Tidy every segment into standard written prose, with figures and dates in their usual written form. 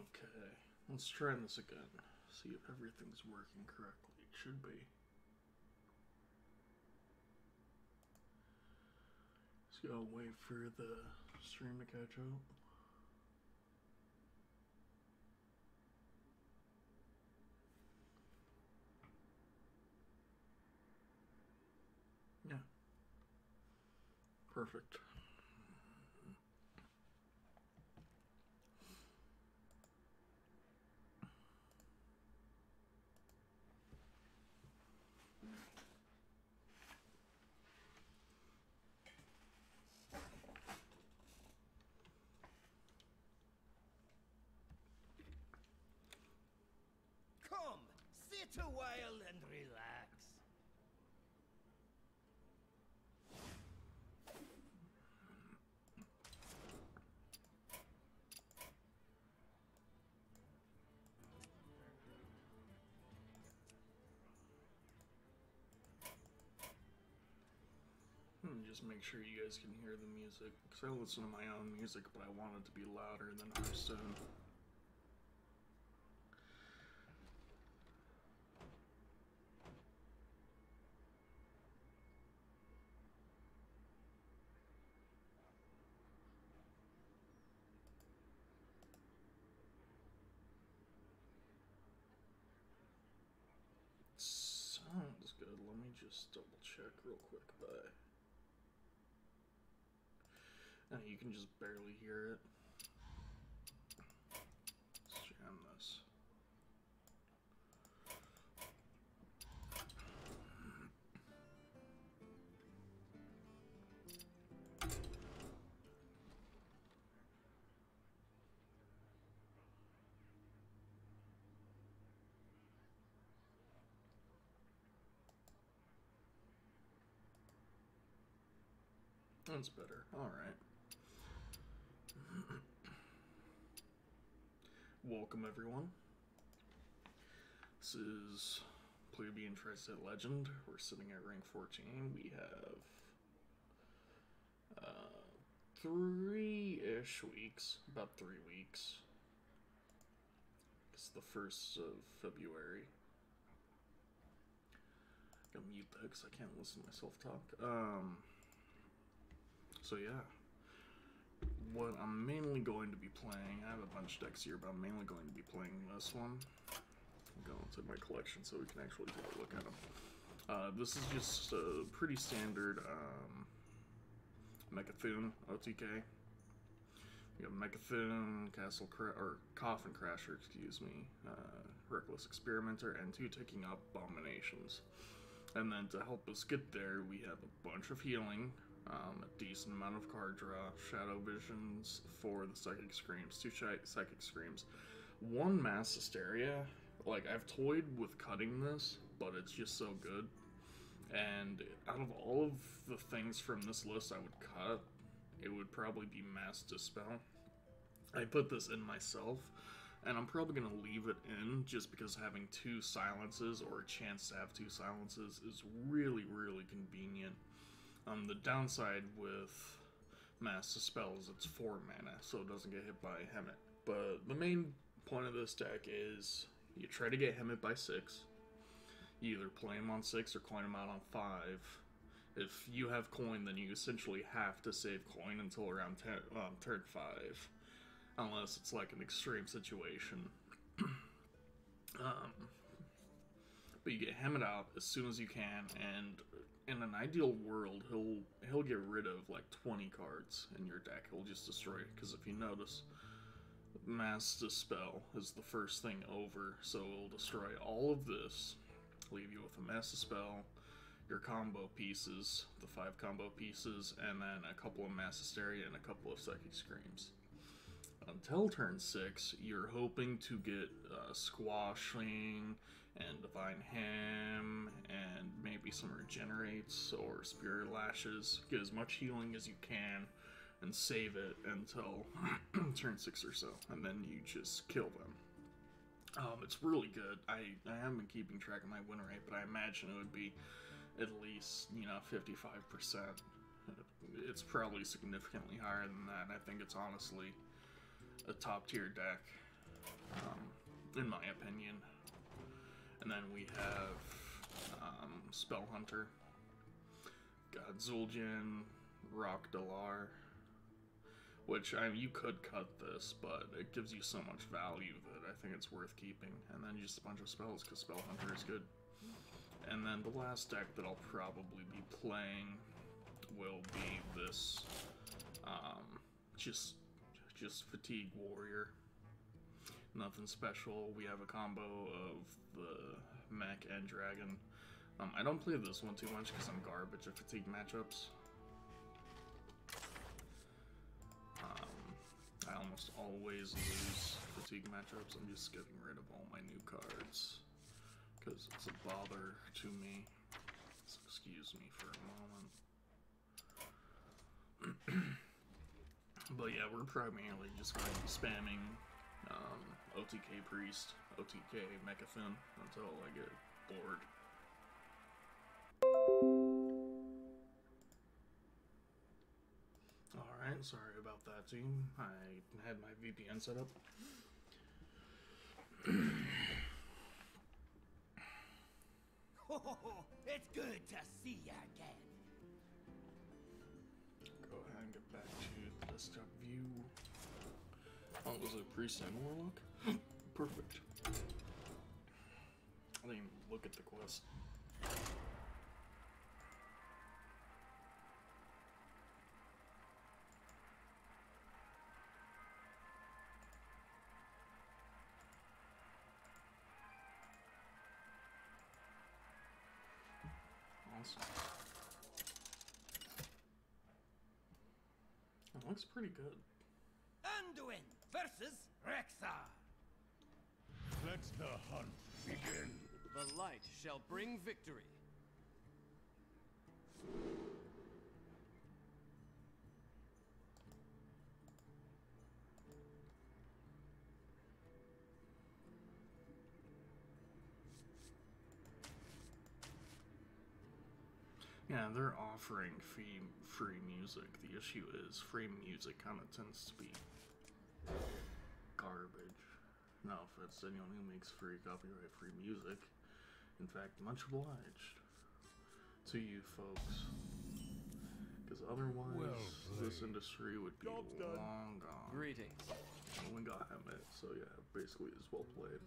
Okay, let's try this again. See if everything's working correctly. It should be. Just gotta wait for the stream to catch up. Yeah. Perfect. Come, sit a while and relax. Just make sure you guys can hear the music, because I listen to my own music, but I want it to be louder than Hearthstone. Sounds good. Let me just double check real quick. But you can just barely hear it. Let's jam this. That's better. Alright. Welcome, everyone. This is Plebeian Tri-State Legend. We're sitting at rank 14. We have 3-ish weeks. About 3 weeks. It's the 1st of February. Gotta mute that because I can't listen to myself talk. So yeah, what I'm mainly going to be playing, I have a bunch of decks here, but I'm mainly going to be playing this one. I'm going to my collection so we can actually take a look at them. This is just a pretty standard Mechathune OTK. We have Mechathune, Coffin Crasher, excuse me, Reckless Experimenter, and 2 Taking Up Abominations. And then to help us get there, we have a bunch of healing. A decent amount of card draw, Shadow Visions for the Psychic Screams, 2 Psychic Screams, 1 Mass Hysteria. Like, I've toyed with cutting this, but it's just so good. And out of all of the things from this list I would cut, it would probably be Mass Dispel. I put this in myself, and I'm probably going to leave it in just because having 2 silences, or a chance to have 2 silences, is really, really convenient. The downside with Mass Dispel is it's 4 mana, so it doesn't get hit by Hemet. But the main point of this deck is you try to get Hemet by 6. You either play him on 6 or coin him out on 5. If you have coin, then you essentially have to save coin until around turn 5. Unless it's like an extreme situation. But you get Hemet out as soon as you can, and in an ideal world, he'll get rid of like 20 cards in your deck. He'll just destroy it, because if you notice, Mass Dispel is the first thing over, so it'll destroy all of this, leave you with a Mass Dispel, your combo pieces, the 5 combo pieces, and then a couple of Mass Hysteria and a couple of Psychic Screams. Until turn 6, you're hoping to get Squashing and Divine Hymn and maybe some Regenerates or Spirit Lashes. Get as much healing as you can and save it until turn 6 or so, and then you just kill them. It's really good. I haven't been keeping track of my win rate, but I imagine it would be at least, 55%. It's probably significantly higher than that. I think it's honestly a top tier deck. in my opinion. And then we have Spell Hunter, got Zul'jin, Rock Dalar, which you could cut this, but it gives you so much value that I think it's worth keeping. And then just a bunch of spells, because Spell Hunter is good. And then the last deck that I'll probably be playing will be this, just Fatigue Warrior. Nothing special. We have a combo of the mech and dragon. I don't play this one too much because I'm garbage at Fatigue matchups. I almost always lose Fatigue matchups. I'm just getting rid of all my new cards because it's a bother to me. So excuse me for a moment. But yeah, we're primarily just going to be spamming OTK Priest, OTK Mechathin until I get bored. Alright, sorry about that, team. I had my VPN set up. Oh, it's good to see you again. Go ahead and get back to the desktop view. Oh, was it Priest and Warlock? Perfect. I didn't even look at the quest. Awesome. That looks pretty good. Anduin versus Rexxar. Let the hunt begin. The light shall bring victory. Yeah, they're offering free music. The issue is free music kind of tends to be garbage. No offense to anyone who makes free copyright-free music. In fact, much obliged to you folks. Because otherwise, this industry would be long gone. Greetings. We got him it, so yeah, basically it's well played.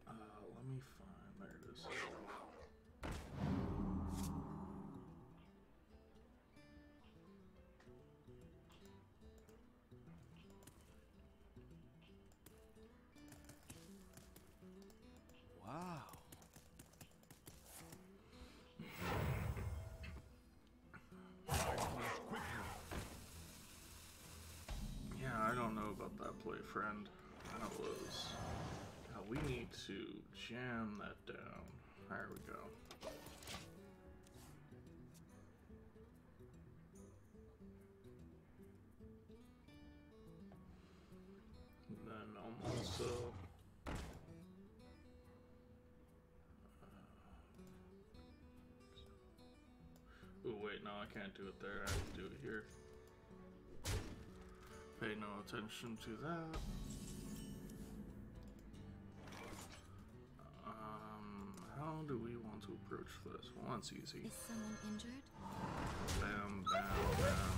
Let me find, there it is. Wow. Yeah, I don't know about that play, friend. That was... God, we need to jam that down. There we go. And then I'm also... Oh wait, no, I can't do it there. I have to do it here. Pay no attention to that. How do we want to approach this? Well, that's easy. Is someone injured? Bam, bam, bam.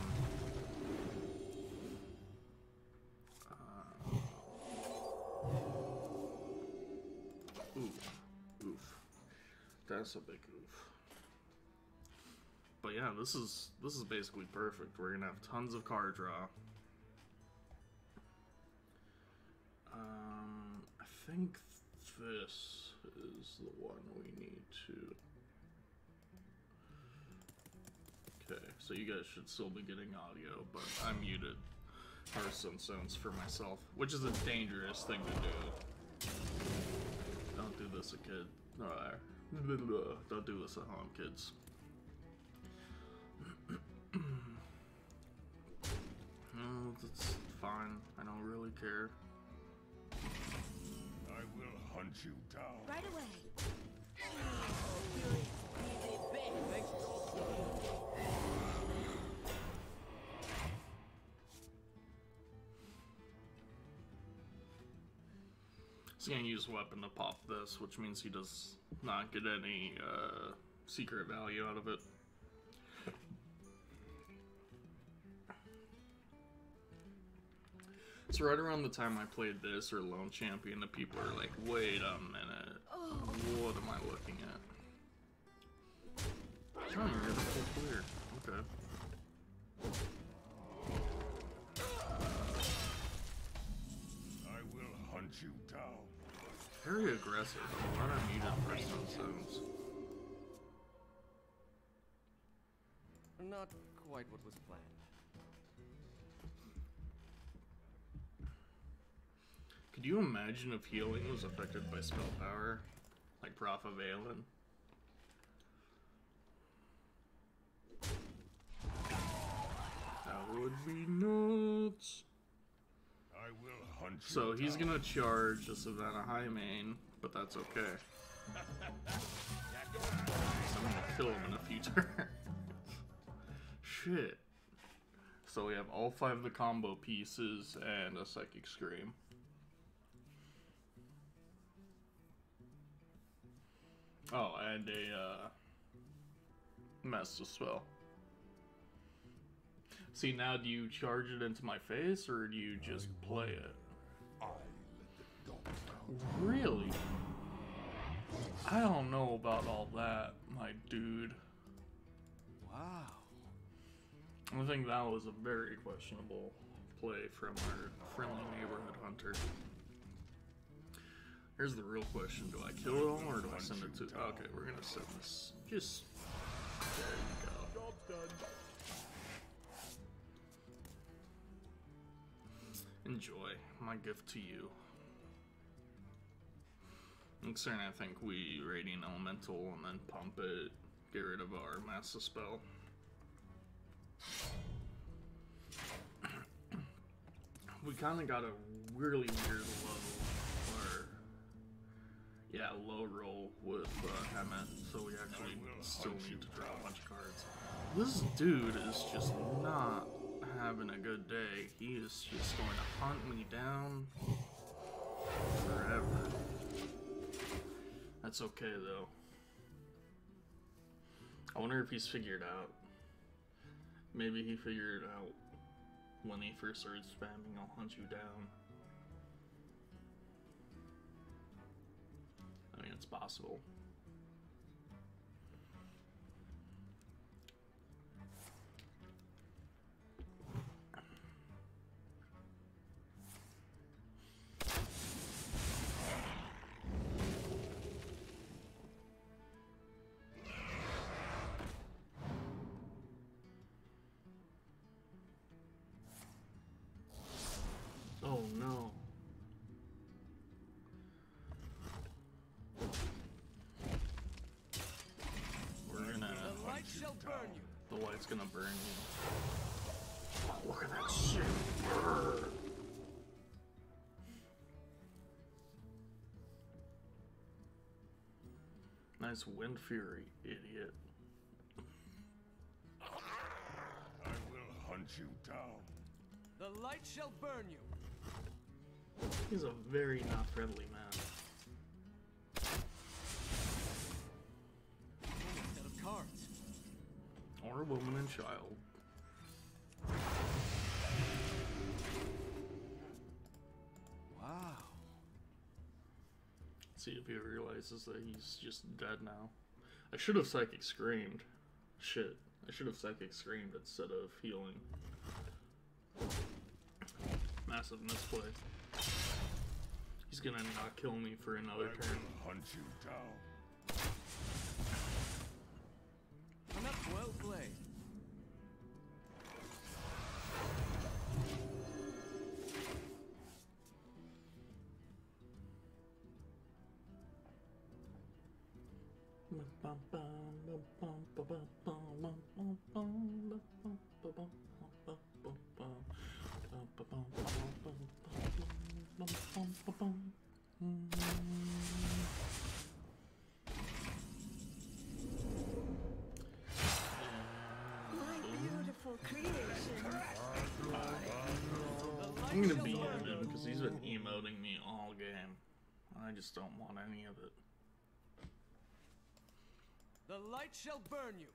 Oof. That's a big oof. But yeah, this is basically perfect. We're gonna have tons of card draw. I think this is the one we need to. Okay, so you guys should still be getting audio, but I muted Hearthstone sounds for myself, which is a dangerous thing to do. Don't do this, kid. Don't do this at home, kids. No, that's fine. I don't really care. I will hunt you down. Right away. He's gonna use weapon to pop this, which means he does not get any secret value out of it. It's right around the time I played this or Lone Champion that people are like, wait a minute, what am I looking at? Oh, you're the full clear. Okay. I will hunt you down. Very aggressive. I'm glad I muted for some sounds. Not quite what was planned. Could you imagine if healing was affected by spell power? Like Prof of Aelin? That would be nuts. I will hunt you So he's down. gonna charge a Savannah High main, but that's okay. I'm gonna kill him in a few turns. Shit. So we have all 5 of the combo pieces and a Psychic Scream. Oh, and a Master Spell. See, now do you charge it into my face, or do you just play it? I let the dogs out. Really? I don't know about all that, my dude. Wow. I think that was a very questionable play from our friendly neighborhood hunter. Here's the real question. Do I kill it all, or do I send it to... Okay, we're gonna send this. Just... There you go. Job's done. Enjoy. My gift to you. Next turn, I think we Radiant Elemental and then pump it. Get rid of our Massive Spell. We kind of got a really weird low, or yeah, low roll with Hammett, so we actually still need to draw a bunch of cards. This dude is just not having a good day. He is just going to hunt me down forever. That's okay though. I wonder if he's figured out. Maybe he figured out when he first started spamming, I'll hunt you down. I mean, it's possible. Oh no. We're gonna... The light shall burn you. The light's gonna burn you. Oh, look at that shit burn. Nice Wind Fury, idiot. I will hunt you down. The light shall burn you. He's a very not friendly man. Instead of cards. Or a woman and child. Wow. See if he realizes that he's just dead now. I should have Psychic Screamed. Shit. I should have Psychic Screamed instead of healing. Massive misplay. He's gonna not kill me for another I turn. will hunt you down. Enough well played. My beautiful creation. I'm gonna be him because he's been emoting me all game. I I just don't want any of it. The light shall burn you.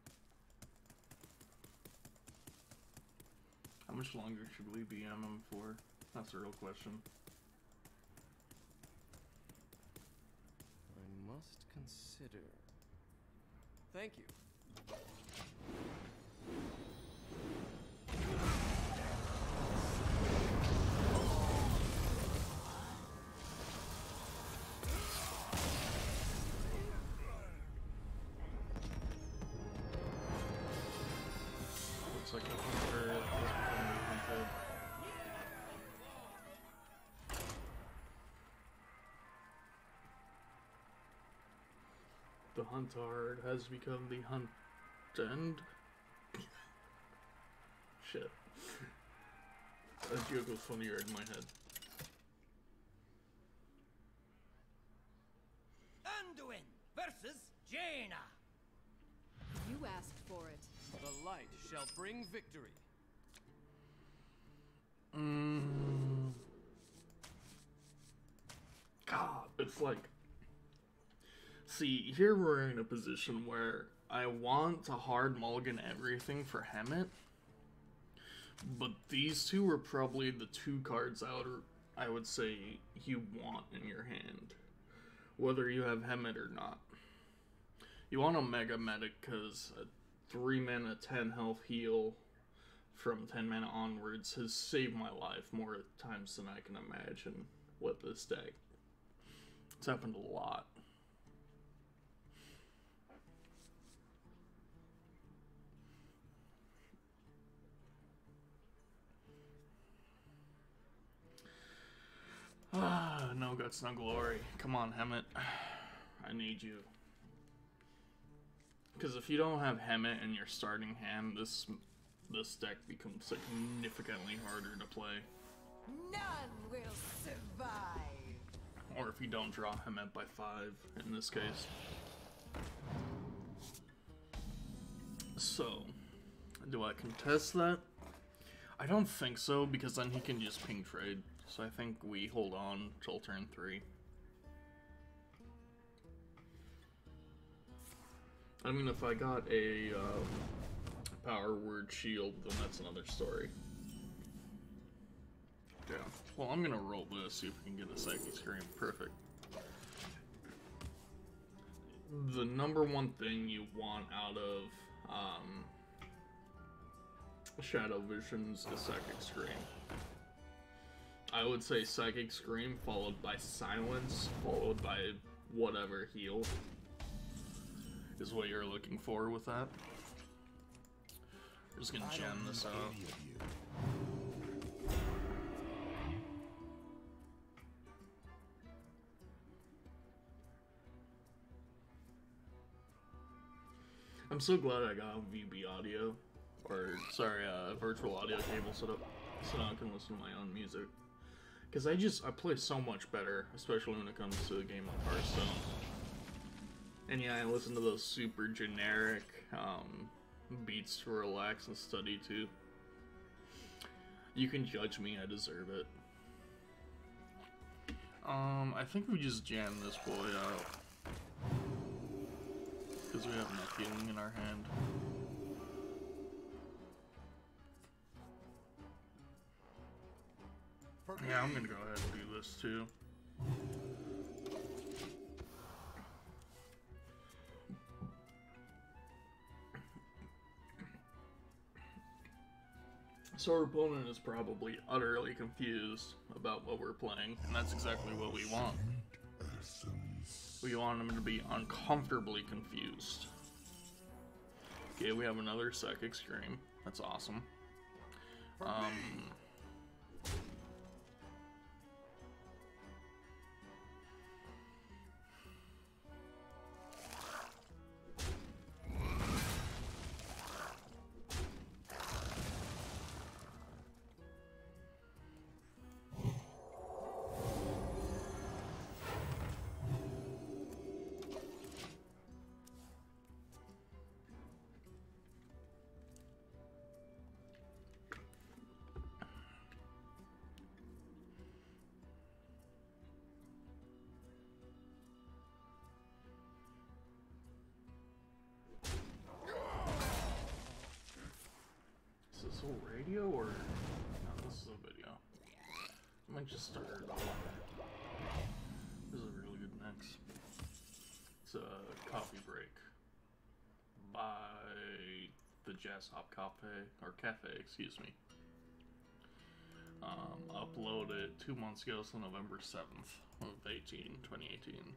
How much longer should we be on them for? That's a real question. I must consider. Thank you. Looks like a hunter has become hunted. The huntard has become the hunted. Shit. That joke was funnier in my head. Anduin versus Jaina. You asked for it. The light shall bring victory. God, it's like... See, here we're in a position where I want to hard mulligan everything for Hemet, but these two are probably the two cards out, or I would say, you want in your hand, whether you have Hemet or not. You want a Mega Medic because a 3 mana 10 health heal from 10 mana onwards has saved my life more times than I can imagine with this deck. It's happened a lot. No guts, no glory. Come on, Hemet. I need you. Because if you don't have Hemet in your starting hand, this deck becomes significantly harder to play. None will survive. Or if you don't draw Hemet by 5, in this case. So, do I contest that? I don't think so, because then he can just ping trade. So I think we hold on till turn 3. I mean, if I got a power word shield, then that's another story. Yeah. Well, I'm gonna roll this, see if we can get a Psychic Scream. Perfect. The number one thing you want out of Shadow Visions is Psychic Scream. I would say Psychic Scream, followed by Silence, followed by whatever heal is what you're looking for with that. We're just gonna jam this out. I'm so glad I got VB audio, or sorry, virtual audio cable set up so I can listen to my own music. Because I play so much better, especially when it comes to a game like Hearthstone. And yeah, I listen to those super generic beats to relax and study to. You can judge me, I deserve it. I think we just jam this boy out. Because we have enough healing in our hand. Yeah, I'm gonna go ahead and do this too. So our opponent is probably utterly confused about what we're playing, and that's exactly what we want. We want him to be uncomfortably confused. Okay, we have another Psychic Scream. That's awesome. might just start. This is a really good mix. It's a coffee break by the Jazz Hop Cafe, excuse me. Uploaded 2 months ago, so November 7th of 2018.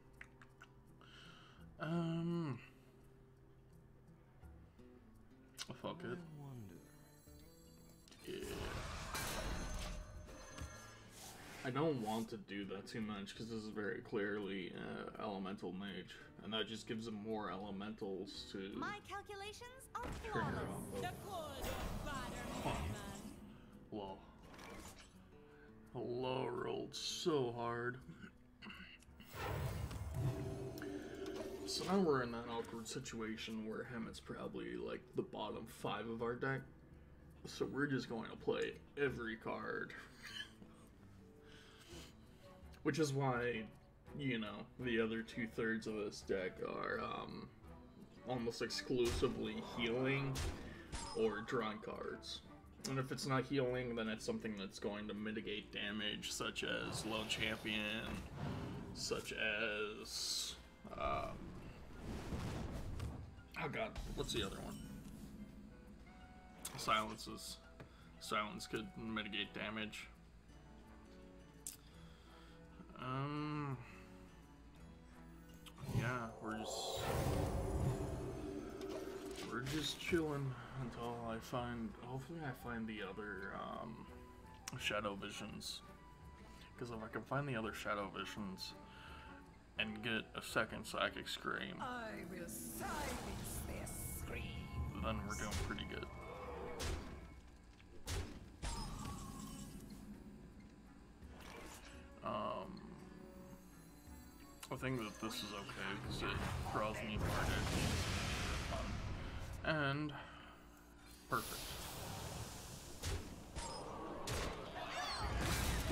Fuck it. Yeah. I don't want to do that too much because this is very clearly elemental mage, and that just gives him more elementals to My calculations are trigger flawless. off of. Whoa. Hello rolled so hard. So now we're in that awkward situation where Hammett's probably like the bottom 5 of our deck. So we're just going to play every card. Which is why, you know, the other 2/3 of this deck are almost exclusively healing or drawing cards. And if it's not healing, then it's something that's going to mitigate damage, such as Lone Champion, such as... oh god, what's the other one? Silences. Silence could mitigate damage. Yeah, we're just chilling until I find, hopefully I find the other, Shadow Visions. Because if I can find the other Shadow Visions and get a second Psychic Scream, I will silence their scream. then we're doing pretty good. I think that this is okay because it draws me more fun. And perfect.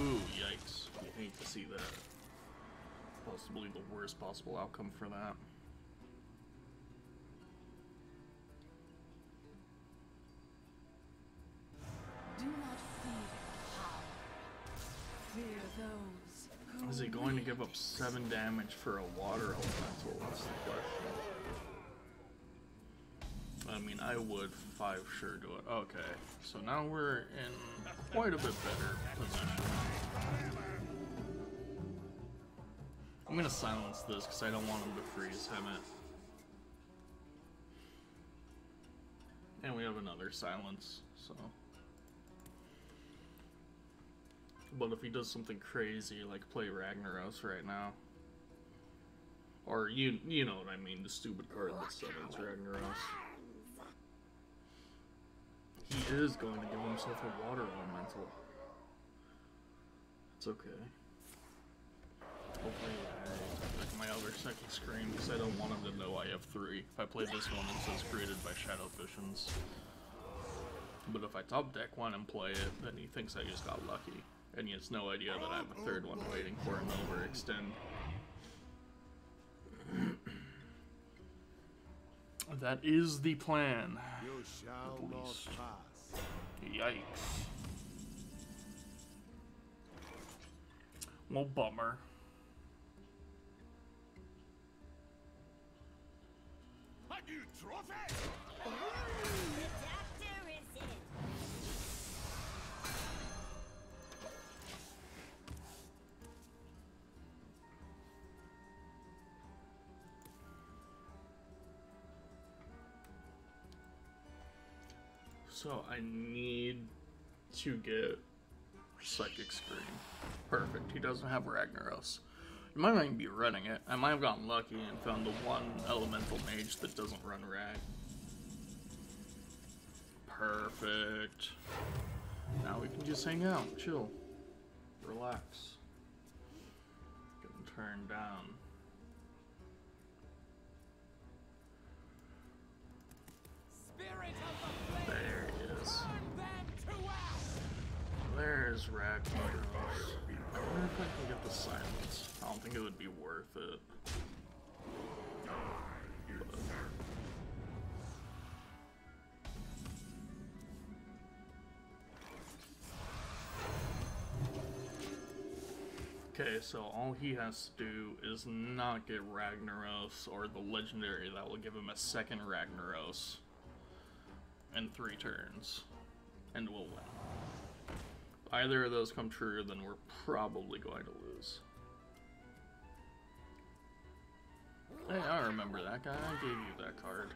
Ooh, yikes. You hate to see that. Possibly the worst possible outcome for that. Do not fear power. Fear those who Is he going to give up 7 damage for a water elemental? That's the question. I mean, I would 5 sure do it. Okay, so now we're in quite a bit better position. I'm gonna silence this because I don't want him to freeze Hemet. And we have another silence, so. But if he does something crazy, like play Ragnaros right now, or you know what I mean, the stupid card that summons Ragnaros, he is going to give himself a water elemental. It's okay. Hopefully I like my other second screen because I don't want him to know I have 3. If I play this one, it says created by Shadow Visions. But if I top deck one and play it, then he thinks I just got lucky. And he has no idea that I have a 3rd one waiting for him to overextend. That is the plan. You shall not pass. Yikes. Well, bummer. A new trophy! The doctor is in. So I need to get Psychic Scream. Perfect. He doesn't have Ragnaros. You might not even be running it. I might have gotten lucky and found the one elemental mage that doesn't run Rag. Perfect. Now we can just hang out, chill, relax. Get him turned down. Spirit of the There he is. burn them to ash! There's Ragnaros. I wonder if I can get the silence. I don't think it would be worth it. Okay, so all he has to do is not get Ragnaros or the legendary that will give him a second Ragnaros in 3 turns, and we'll win. If either of those come true, then we're probably going to lose. Hey, I remember that guy. I gave you that card.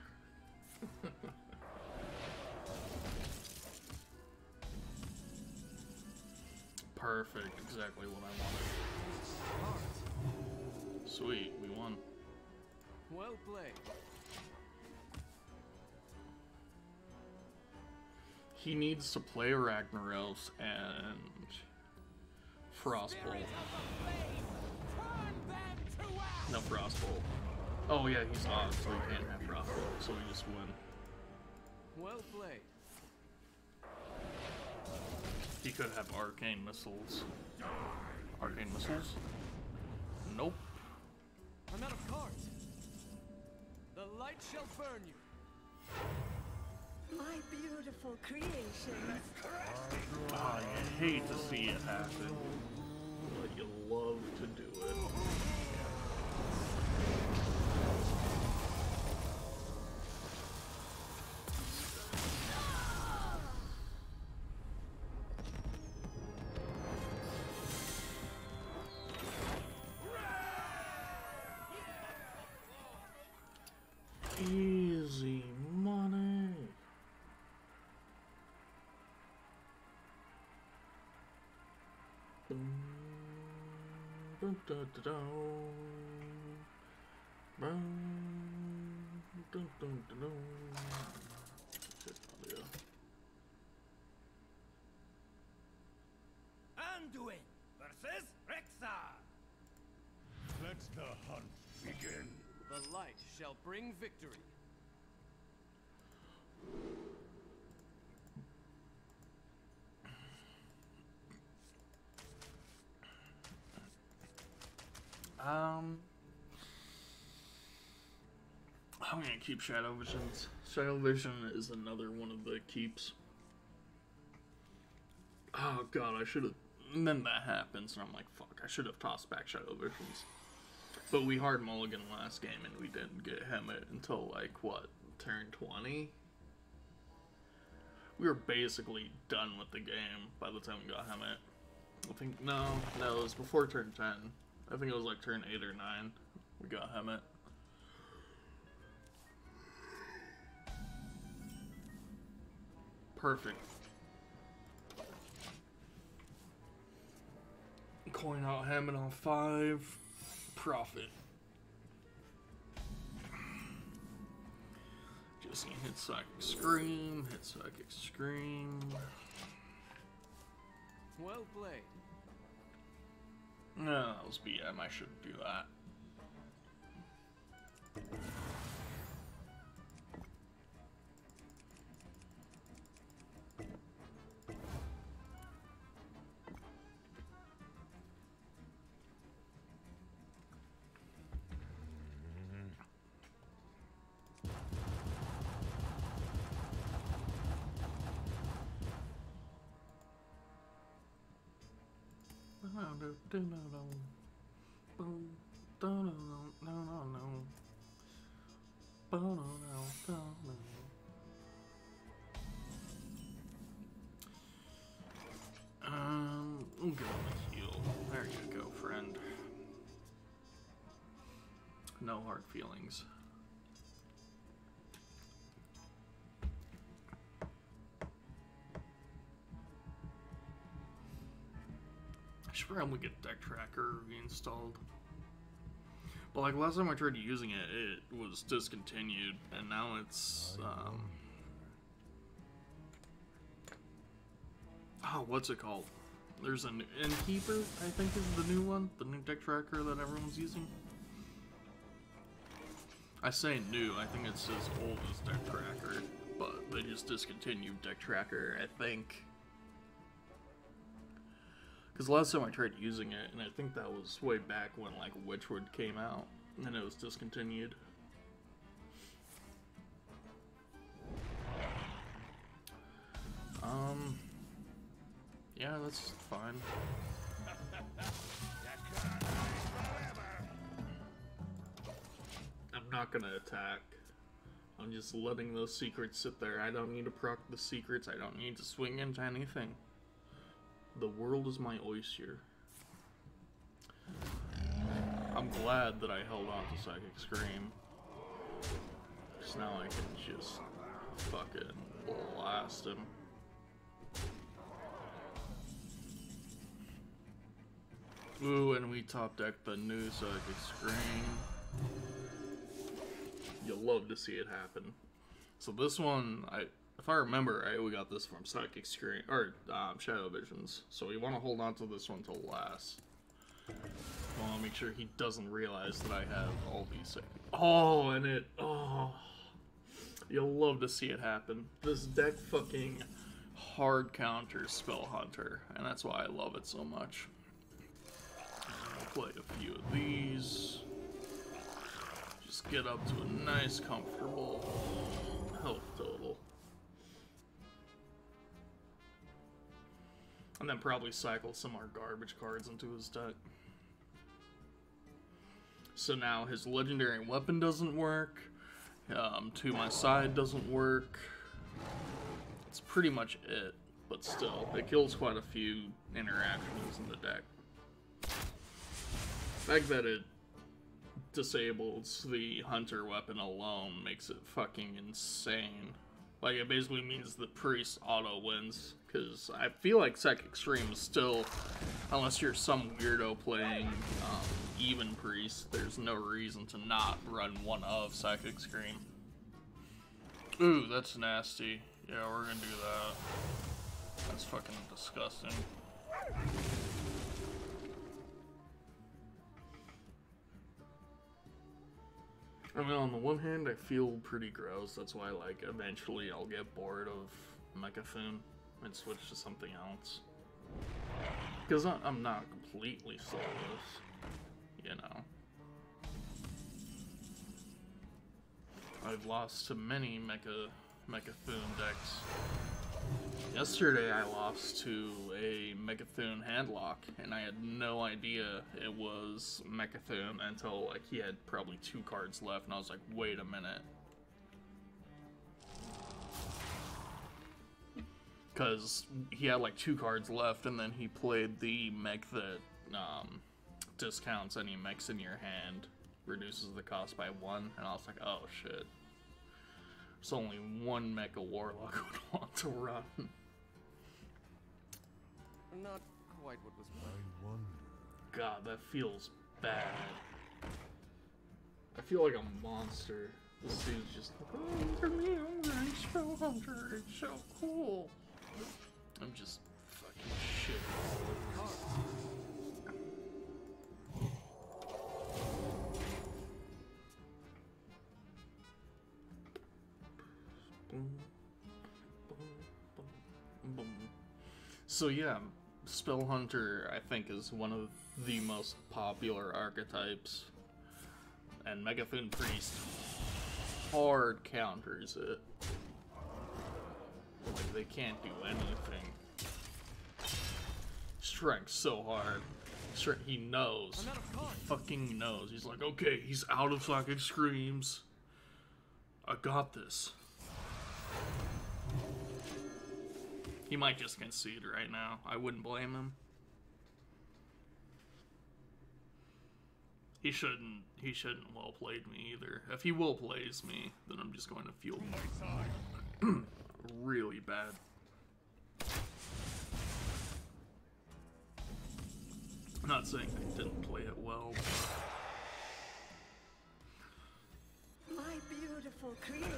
Perfect, exactly what I wanted. Sweet, we won. Well played. He needs to play Ragnaros and Frostbolt. Spirit of the flame, turn them to ash. No, Frostbolt. Oh yeah, he's off, so he can't have Frostbolt, so we just win. Well played. He could have Arcane Missiles. Arcane Missiles? Nope. I'm out of cards. The light shall burn you. My beautiful creations. Ah, you hate to see it happen, but you love to do it. Easy money. Boom, boom, da, da, da. Boom, dun, dun, dun, dun. Shit, audio. Anduin versus Rexar. Let the hunt begin. The light shall bring victory. I'm gonna keep Shadow Visions. Shadow Vision is another one of the keeps. Oh god, I should have. And then that happens, and I'm like, fuck, I should have tossed back Shadow Visions. But we hard mulligan last game, and we didn't get Hemet until, like, what, turn 20? We were basically done with the game by the time we got Hemet. I think, no, it was before turn 10. I think it was like turn 8 or 9 we got Hemet. Perfect. Coin out Hemet on 5. Profit. Just hit Psychic Scream, hit Psychic Scream. Well played. No, that was BM, I shouldn't do that. I'm good with heal. There you go, friend. No hard feelings. I should probably get Deck Tracker reinstalled. But like last time I tried using it, it was discontinued, and now it's oh, what's it called? There's an Innkeeper, I think is the new one, the new Deck Tracker that everyone's using. I say new, I think it's as old as Deck Tracker, but they just discontinued Deck Tracker, I think. Because last time I tried using it, and I think that was way back when like Witchwood came out, and then it was discontinued. Yeah, that's fine. not gonna attack. I'm just letting those secrets sit there. I don't need to proc the secrets. I don't need to swing into anything. The world is my oyster. I'm glad that I held on to Psychic Scream. Because now I can just fucking blast him. Ooh, and we top decked the new Psychic Scream. You'll love to see it happen. So this one, if I remember right, we got this from Psychic Scream, or Shadow Visions. So we want to hold on to this one till last. I want to make sure he doesn't realize that I have all these. Oh, and it. Oh. You'll love to see it happen. This deck fucking hard counters Spell Hunter, and that's why I love it so much. I'll play a few of these. Just get up to a nice, comfortable health total. And then probably cycle some more garbage cards into his deck. So now his legendary weapon doesn't work. To my side doesn't work. It's pretty much it. But still, it kills quite a few interactions in the deck. The fact that it disables the hunter weapon alone makes it fucking insane. Like, it basically means the priest auto wins, because I feel like Psychic Scream is still, unless you're some weirdo playing even priest, there's no reason to not run one of Psychic Scream. Ooh, that's nasty. Yeah, we're gonna do that. That's fucking disgusting. I mean, on the one hand, I feel pretty gross. That's why, like, eventually I'll get bored of Mechathune and switch to something else. Because I'm not completely soulless, you know. I've lost to many Mechathune decks. Yesterday I lost to a Mechathune handlock, and I had no idea it was Mechathune until like he had probably 2 cards left, and I was like, wait a minute. Because he had like 2 cards left, and then he played the mech that discounts any mechs in your hand, reduces the cost by 1, and I was like, oh shit. There's only one Mecha Warlock I would want to run. Not quite what was I wonder. God, that feels bad. I feel like a monster. This dude's just like, oh, look at me, I'm wearing Spell Hunter, it's so cool. I'm just fucking shit. So yeah, Spell Hunter I think is one of the most popular archetypes, and Mechathune Priest hard counters it. Like, they can't do anything. Strikes so hard. He knows. He fucking knows. He's like, okay, he's out of Psychic Screams. I got this. He might just concede right now. I wouldn't blame him. He shouldn't well played me either. If he will plays me, then I'm just going to feel really bad. I'm not saying I didn't play it well. My beautiful creation.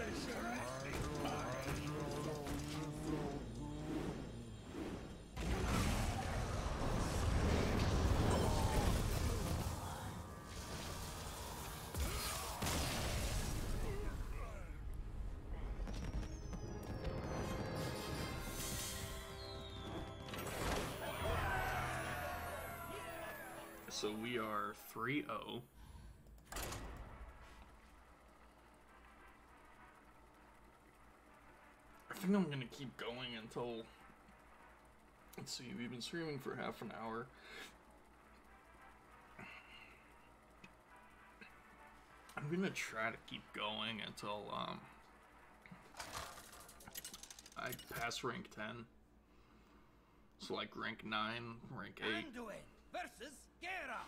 So we are 3-0. I think I'm gonna keep going until, let's see, we've been streaming for half an hour. I'm gonna try to keep going until I pass rank 10. So like rank 9, rank 8. Anduin versus Gera.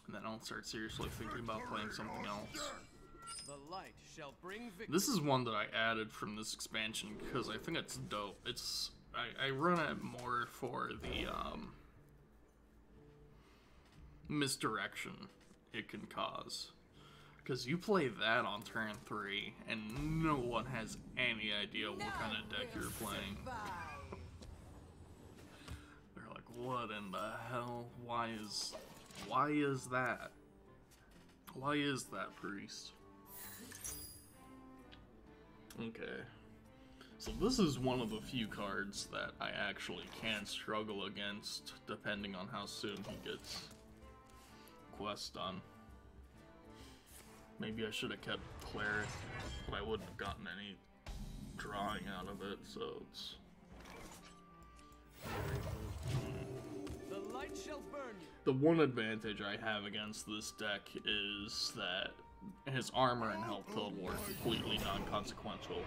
And then I'll start seriously thinking about playing something else. The light shall bring victory. This is one that I added from this expansion because I think it's dope. It's I run it more for the misdirection it can cause. Because you play that on turn 3 and no one has any idea what kind of deck you're playing. They're like, what in the hell? Why is that? Why is that, priest? Okay. So this is one of the few cards that I actually can struggle against, depending on how soon he gets quest done. Maybe I should have kept Cleric, but I wouldn't have gotten any drawing out of it, so it's... The light shall burn you. The one advantage I have against this deck is that his armor and health total are completely non-consequential.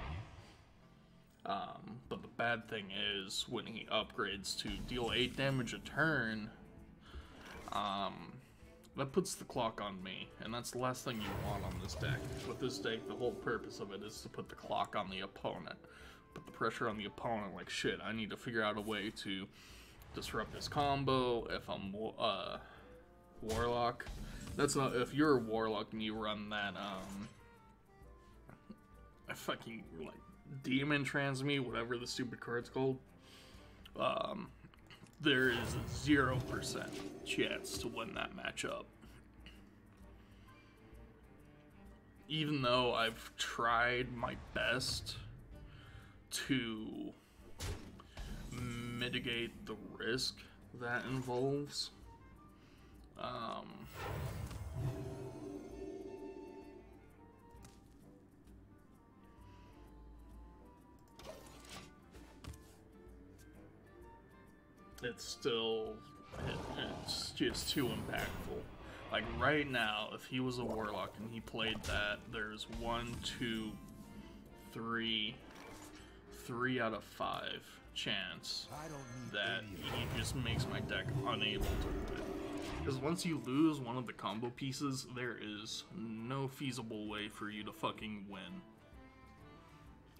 But the bad thing is, when he upgrades to deal 8 damage a turn, that puts the clock on me, and that's the last thing you want on this deck. With this deck, the whole purpose of it is to put the clock on the opponent. Put the pressure on the opponent, like, shit, I need to figure out a way to disrupt this combo. If I'm Warlock, that's not, if you're a Warlock and you run that, fucking, like, Demon Transmute, whatever the stupid card's called, there is a 0% chance to win that matchup. Even though I've tried my best to mitigate the risk that involves, it's just too impactful. Like right now, if he was a Warlock and he played that, there's 3 out of 5 chance that he just makes my deck unable to win. Because once you lose one of the combo pieces, there is no feasible way for you to fucking win.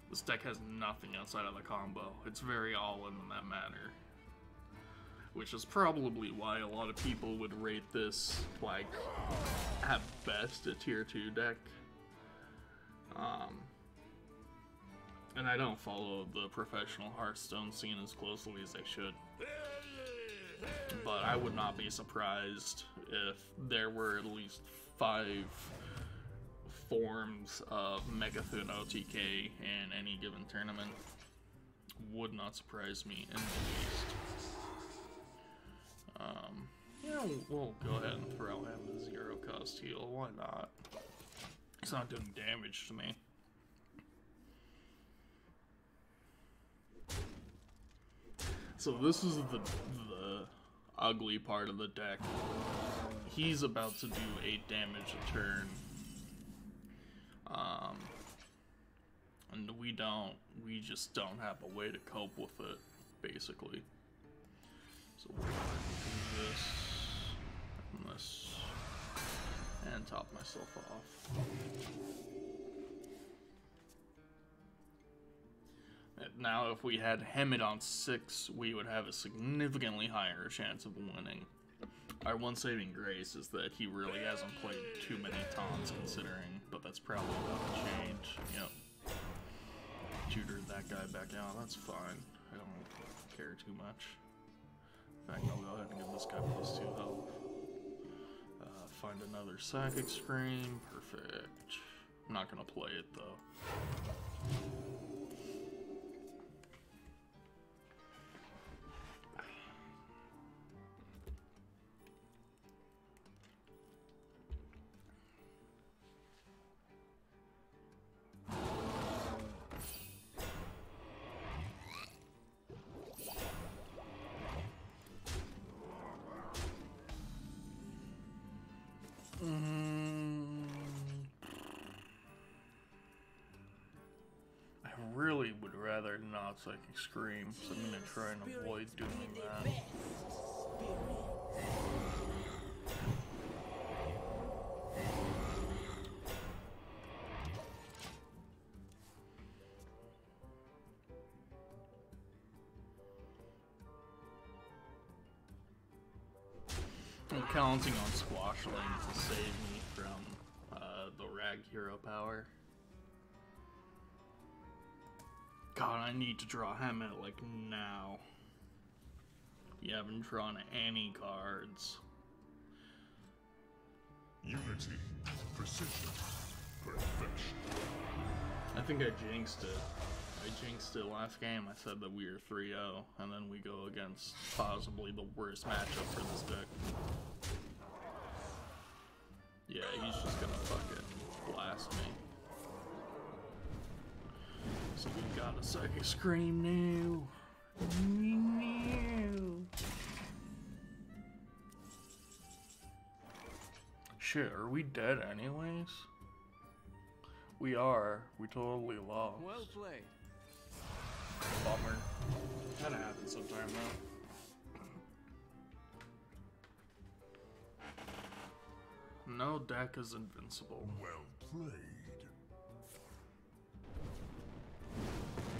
This deck has nothing outside of the combo. It's very all-in that matter. Which is probably why a lot of people would rate this, like, at best a tier 2 deck. And I don't follow the professional Hearthstone scene as closely as I should. But I would not be surprised if there were at least 5 forms of Megathon OTK in any given tournament. Would not surprise me in the least. Yeah, we'll go ahead and throw him the 0 cost heal. Why not? It's not doing damage to me. So this is the ugly part of the deck. He's about to do 8 damage a turn. And we just don't have a way to cope with it, basically. So we're going to do this, and this, and top myself off. And now if we had Hemet on 6, we would have a significantly higher chance of winning. Our one saving grace is that he really hasn't played too many taunts considering, but that's probably about to change. Yep. Tutored that guy back out, that's fine. I don't care too much. In fact, I'll go ahead and give this guy +2 health. Find another Psychic Scream. Perfect. I'm not gonna play it though. not Psychic Scream, so I'm gonna try and avoid doing that. I'm counting on Squashling to save me from the Rag Hero power. God, I need to draw Hammett like now. You haven't drawn any cards. Unity, precision, perfection. I think I jinxed it. I jinxed it last game. I said that we were 3-0, and then we go against possibly the worst matchup for this deck. Yeah, he's just gonna fucking blast me. So we got a Psychic Scream now. Shit, are we dead anyways? We are. We totally lost. Well played. Bummer. Kinda happens sometime though. No deck is invincible. Well played.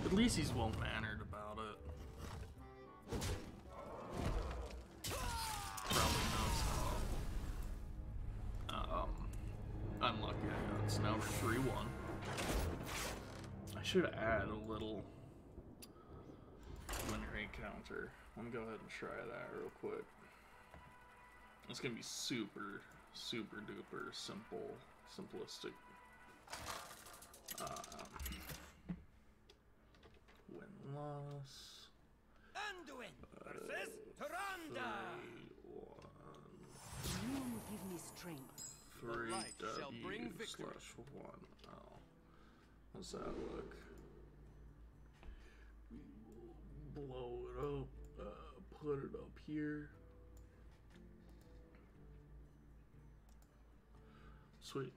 At least he's well mannered about it. Probably knows how. Unlucky I got snowed 3-1. I should add a little win rate counter. Let me go ahead and try that real quick. It's gonna be super duper simple, simplistic. Win loss. Anduin versus Tyrande. 3-1. You give me strength. 3 light shall bring W victory. /1. Oh. How's that look? We will blow it up, put it up here. Sweet.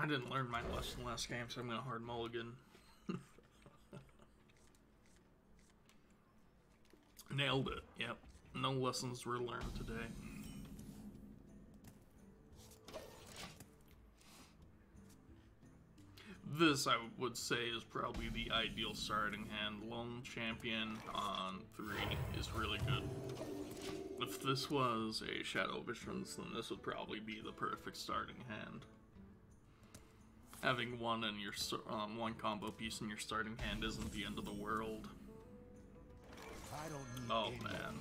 I didn't learn my lesson last game, so I'm gonna hard mulligan. Nailed it. Yep. No lessons were learned today. This, I would say, is probably the ideal starting hand. Lone Champion on 3 is really good. If this was a Shadow Visions, then this would probably be the perfect starting hand. Having one in your one combo piece in your starting hand isn't the end of the world. I don't need Oh any. man.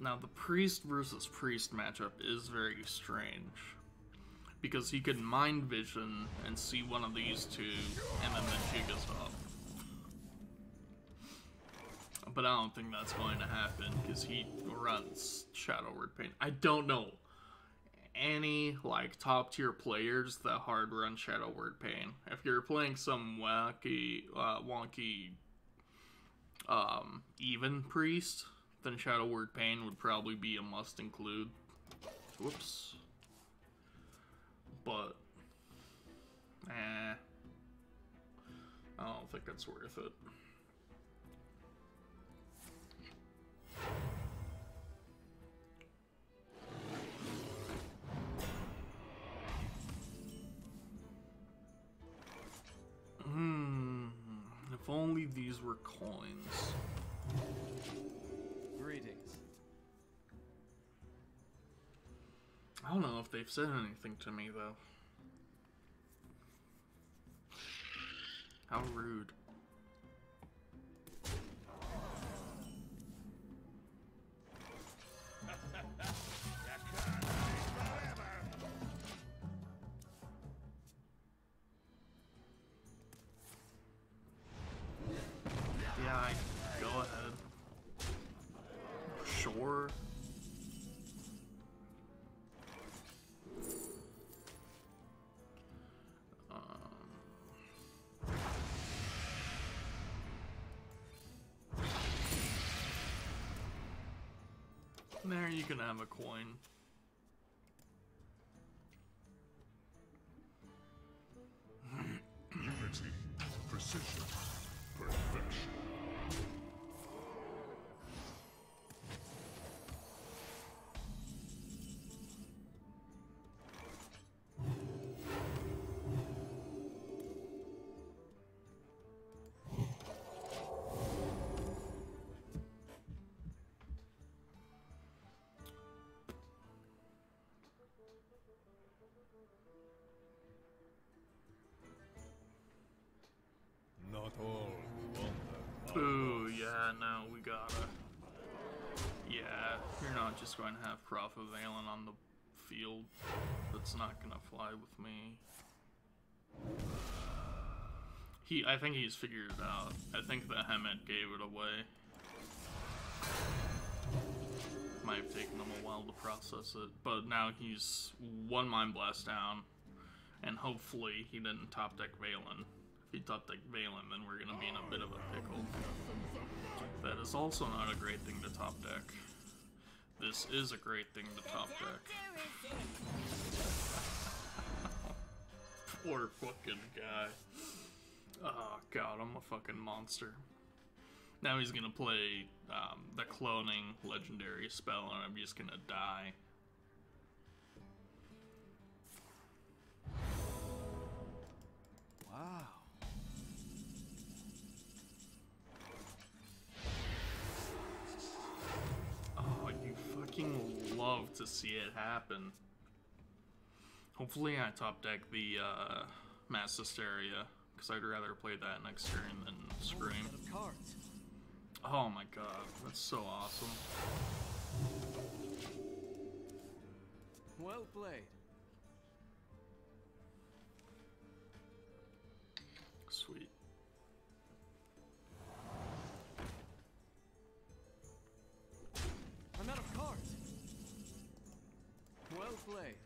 Now the priest versus priest matchup is very strange. Because he can mind vision and see one of these two, and then the jig is up. But I don't think that's going to happen, because he runs Shadow Word Pain. I don't know any, like, top tier players that hard run Shadow Word Pain. If you're playing some wonky, even priest, then Shadow Word Pain would probably be a must include. Whoops. But, I don't think it's worth it. If only these were coins. Greetings. I don't know if they've said anything to me, though. How rude. Yeah, go ahead. Sure. There, you can have a coin. Unity, precision, perfection. Not all who wander. Ooh, yeah, no, we gotta. Yeah, you're not just going to have Prophet Valen on the field. That's not gonna fly with me. I think he's figured it out. I think the Hemet gave it away. Might have taken him a while to process it, but now he's one Mind Blast down, and hopefully he didn't top deck Valen. If he top deck Valen, then we're gonna be in a bit of a pickle. That is also not a great thing to top deck. This is a great thing to top deck. Poor fucking guy. Oh god, I'm a fucking monster. Now he's gonna play the cloning legendary spell, and I'm just gonna die. Wow. Oh, you fucking love to see it happen. Hopefully I top deck the Mass Hysteria, because I'd rather play that next turn than Scream. Set of cards. Oh my god, that's so awesome. Well played. Sweet. I'm out of cards. Well played.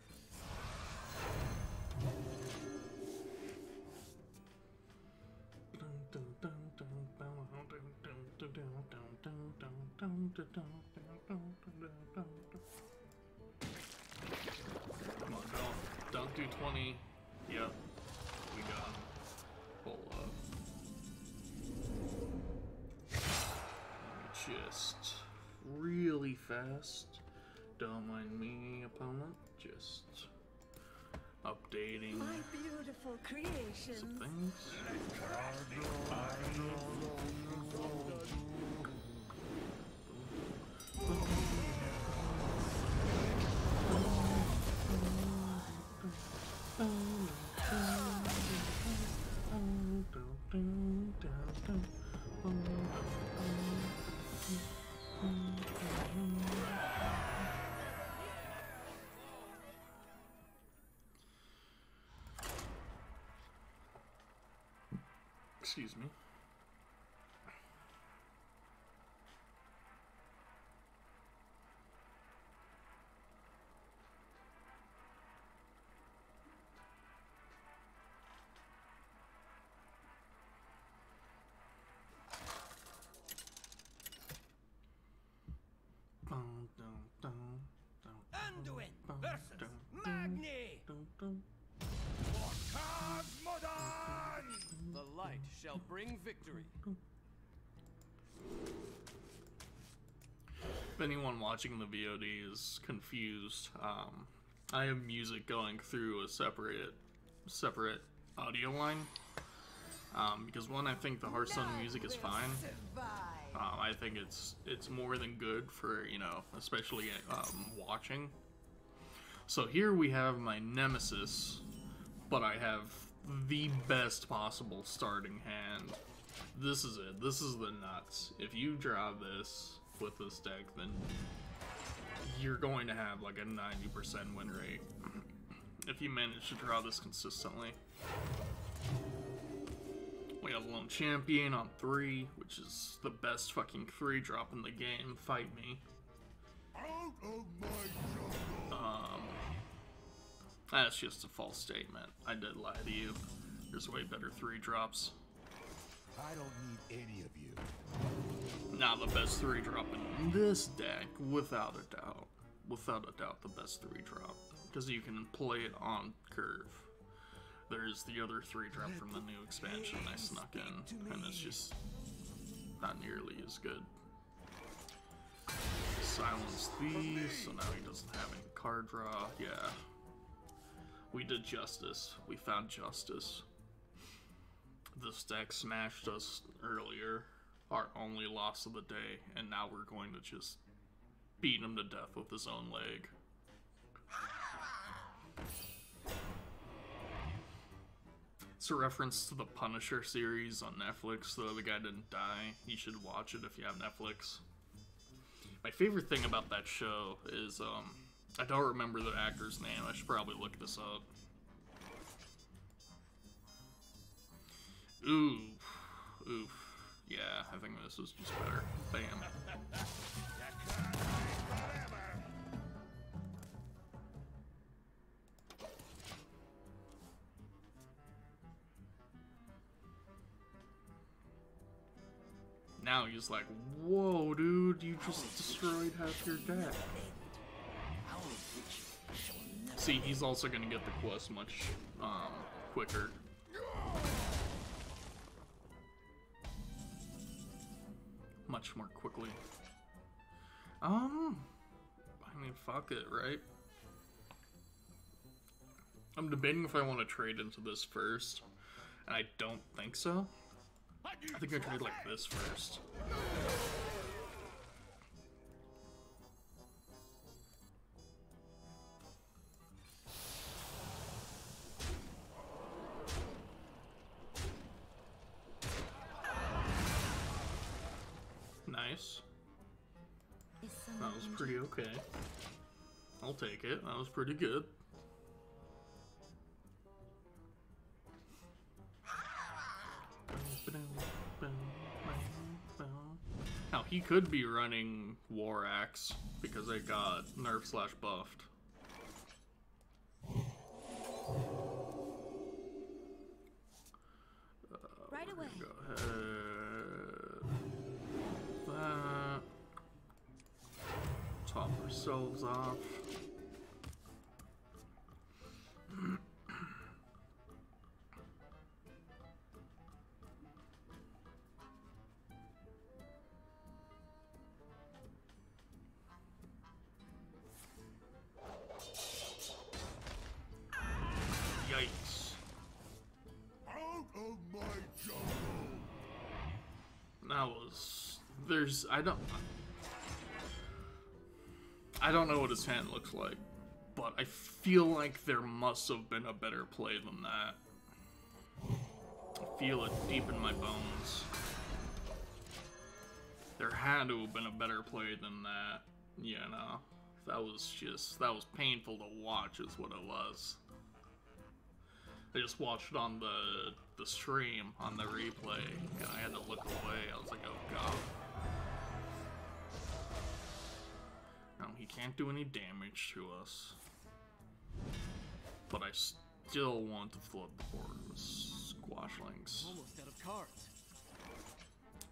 Come on, don't do 20. Yep, we got him. Pull up. Just really fast. Don't mind me, opponent. Just updating My beautiful creations. some things. Excuse me. Anduin versus Magni. For Cosmodon! The light shall bring victory. If anyone watching the VOD is confused, I have music going through a separate audio line. Because one, I think the Hearthstone music is fine. I think it's more than good for, you know, especially watching. So here we have my nemesis, but I have the best possible starting hand. This is it. This is the nuts. If you draw this with this deck, then you're going to have like a 90% win rate if you manage to draw this consistently. We have Lone Champion on 3, which is the best fucking 3-drop in the game. Fight me. Out of my jungle. That's just a false statement. I did lie to you. There's way better 3-drops. I don't need any of you. Now the best 3-drop in this deck, without a doubt. Without a doubt, the best 3-drop. Because you can play it on curve. There's the other 3-drop from the new expansion I snuck in, and it's just not nearly as good. Silence these, so now he doesn't have any card draw. Yeah. We did justice. We found justice. This deck smashed us earlier, our only loss of the day, and now we're going to just beat him to death with his own leg. It's a reference to the Punisher series on Netflix, though the guy didn't die. You should watch it if you have Netflix. My favorite thing about that show is, I don't remember the actor's name. I should probably look this up. Oof. Yeah, I think this was just better. Bam. Now he's like, whoa, dude, you just destroyed half your deck. See, he's also gonna get the quest much quicker. Much more quickly. I mean, fuck it, right? I'm debating if I want to trade into this first, and I don't think so. I think I trade like this first. Nice. That was pretty okay. I'll take it. That was pretty good. Now, he could be running War Axe because I got nerf/buffed. Right away. Go ahead. That. Top ourselves off. Yikes. Out of my jungle! That was... There's... I don't know what his hand looks like, but I feel like there must have been a better play than that. I feel it deep in my bones. There had to have been a better play than that. You know, that was painful to watch is what it was. I just watched it on the stream, on the replay, and I had to look away. I was like, oh god. No, he can't do any damage to us. But I still want to flood the board with squashlings. Almost out of cards.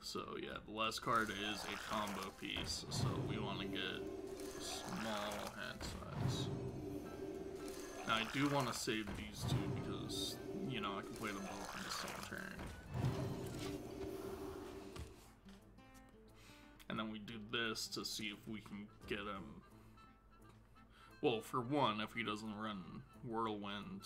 So yeah, the last card is a combo piece, so we want to get small hand size. Now I do want to save these two because, you know, I can play them both in the same turn. And then we do this to see if we can get him. Well, for one, if he doesn't run Whirlwind,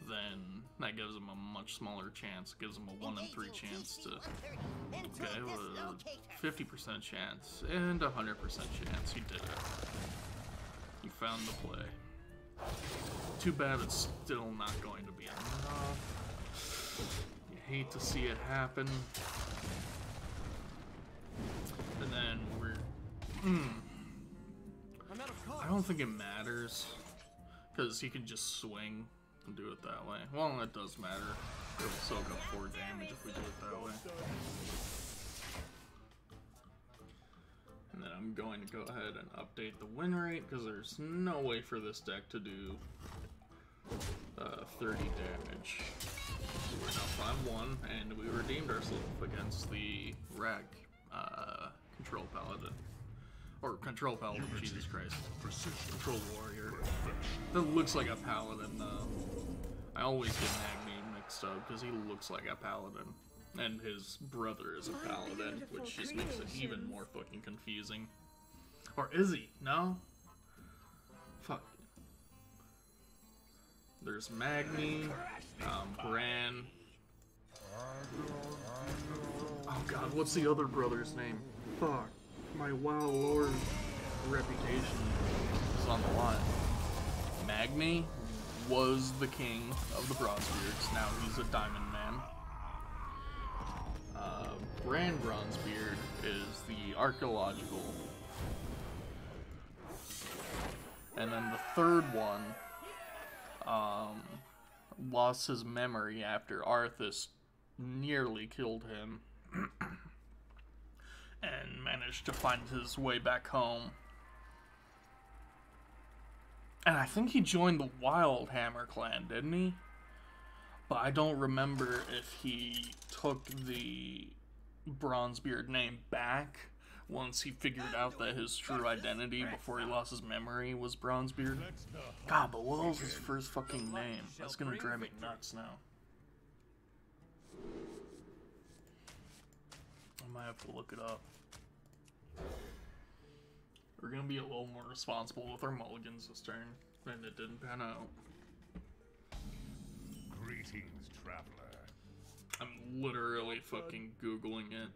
then that gives him a much smaller chance. It gives him a 1 in 3 chance to... Okay, well, 50% chance and 100% chance. He did it. He found the play. Too bad it's still not going to be enough. You hate to see it happen. And then we're... I'm out of cards. I don't think it matters. Because he can just swing and do it that way. Well, it does matter. It'll soak up 4 damage if we do it that way. And then I'm going to go ahead and update the win rate, because there's no way for this deck to do 30 damage. So we're now 5-1, and we redeemed ourselves against the Rag control control paladin. Or control paladin, Jesus Christ. Control warrior. That looks like a paladin, though. I always get Magni mixed up because he looks like a paladin. And his brother is a paladin, which just makes it even more fucking confusing. Or is he? No? Fuck. There's Magni, Bran. Oh god, what's the other brother's name? Fuck. My WoW lore reputation is on the line. Magni was the king of the Bronzebeards. Now he's a Diamond Man. Bran Bronzebeard is the archaeological. And then the third one lost his memory after Arthas nearly killed him and managed to find his way back home. And I think he joined the Wildhammer clan, didn't he? But I don't remember if he took the Bronzebeard name back once he figured out that his true identity before he lost his memory was Bronzebeard. God, but what was his first fucking name? That's gonna drive me nuts now. I might have to look it up. We're gonna be a little more responsible with our mulligans this turn, and it didn't pan out. Greetings, traveler. I'm literally fucking Googling it.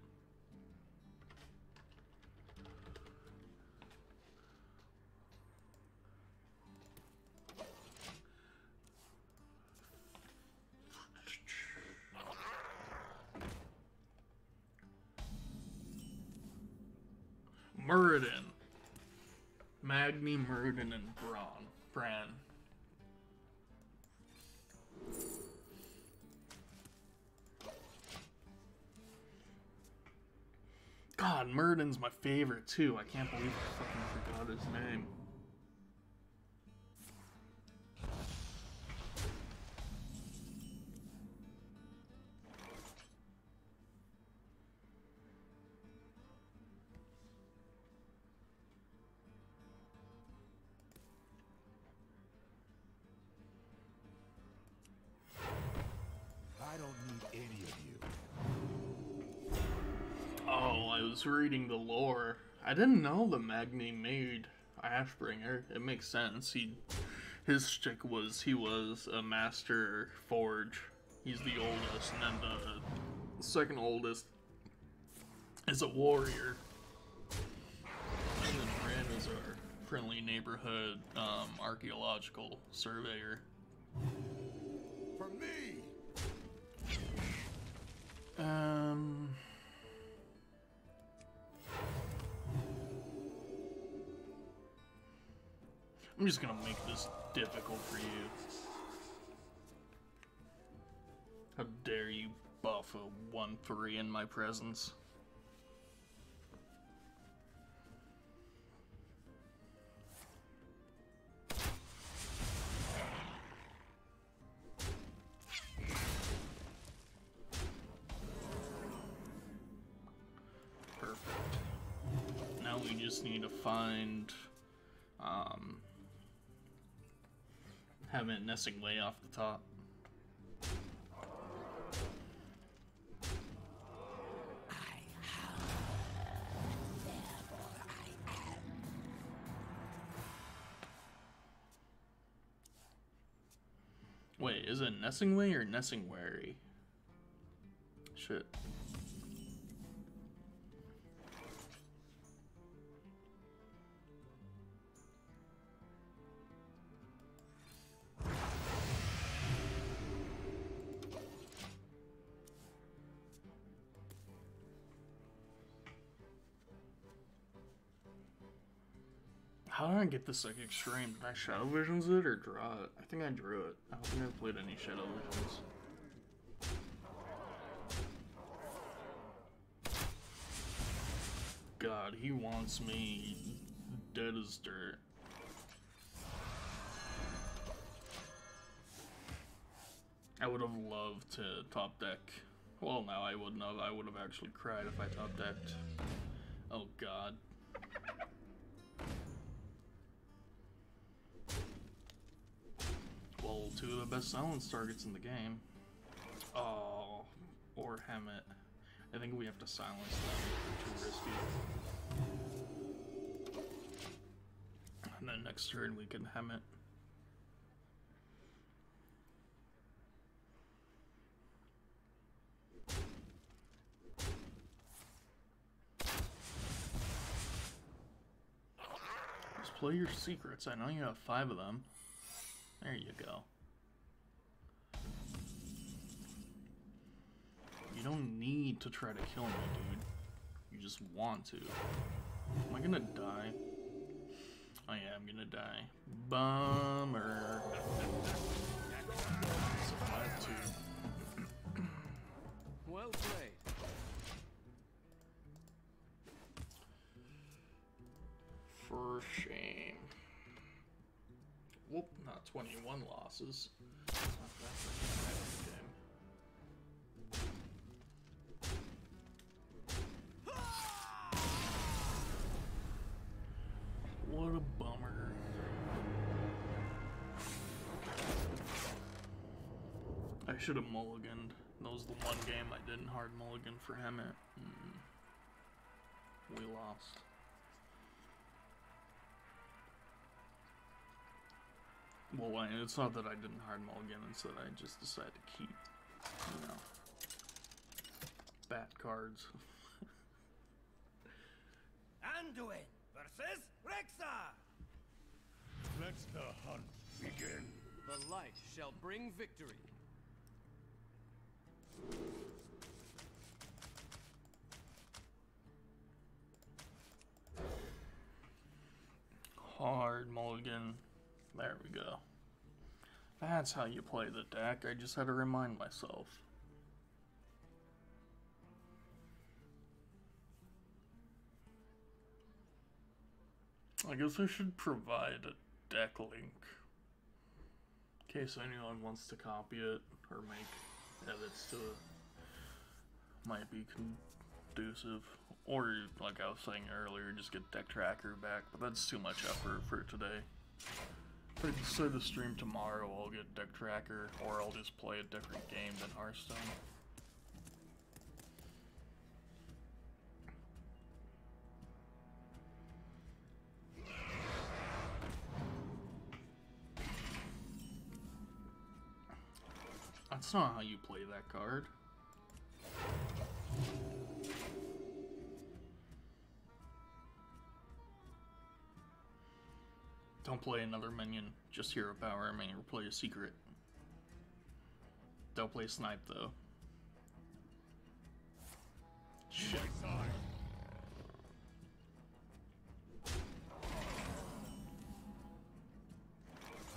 Muradin. Magni, Muradin, and Bran. God, Muradin's my favorite too. I can't believe I fucking forgot his name. I don't need any of you. Oh, I was reading the lore. I didn't know the Magni made Ashbringer. It makes sense. His shtick was he was a master forge. He's the oldest, and then the second oldest is a warrior. And then Bran is our friendly neighborhood archaeological surveyor. For me! I'm just gonna make this difficult for you. How dare you buff a 1/3 in my presence? Perfect. Now we just need to find have it nesting way off the top. Wait, is it Nessingway or Nessingwary? Shit. How did I get this like extreme? Did I Shadow Visions it or draw it? I think I drew it. I don't think I played any Shadow Visions. God, he wants me dead as dirt. I would have loved to top deck. Well, no, I wouldn't have. I would have actually cried if I top decked Oh god. Well, two of the best silence targets in the game. Oh, or Hemet. I think we have to silence them. Too risky. And then next turn we can Hemet. Just play your secrets. I know you have 5 of them. There you go. You don't need to try to kill me, dude. You just want to. Am I gonna die? I am gonna die. Bummer. Survive too. Well played. For shame. Whoop, not 21 losses. Not that freaking bad game. What a bummer. I should have mulliganed. That was the one game I didn't hard mulligan for Hemet. We lost. Well, it's not that I didn't hard mulligan, it's that I just decided to keep, you know, bat cards. Anduin versus Rexar! Let the hunt begin. The light shall bring victory. Hard mulligan. There we go. That's how you play the deck. I just had to remind myself. I guess I should provide a deck link in case anyone wants to copy it or make edits to it. Might be conducive. Or, like I was saying earlier, just get Deck Tracker back, but that's too much effort for today. If I decide to stream tomorrow, I'll get Deck Tracker, or I'll just play a different game than Hearthstone. That's not how you play that card. Don't play another minion, just hero power minion, or play a secret. Don't play snipe though. Shit.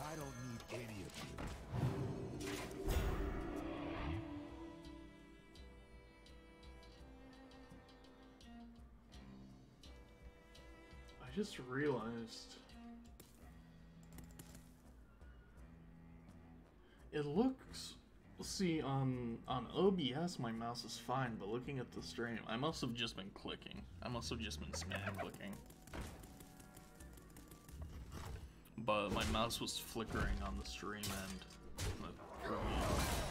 I don't need any of you. I just realized it looks, see, on OBS my mouse is fine, but looking at the stream, I must have just been clicking. I must have just been spam clicking. But my mouse was flickering on the stream end. That threw me off.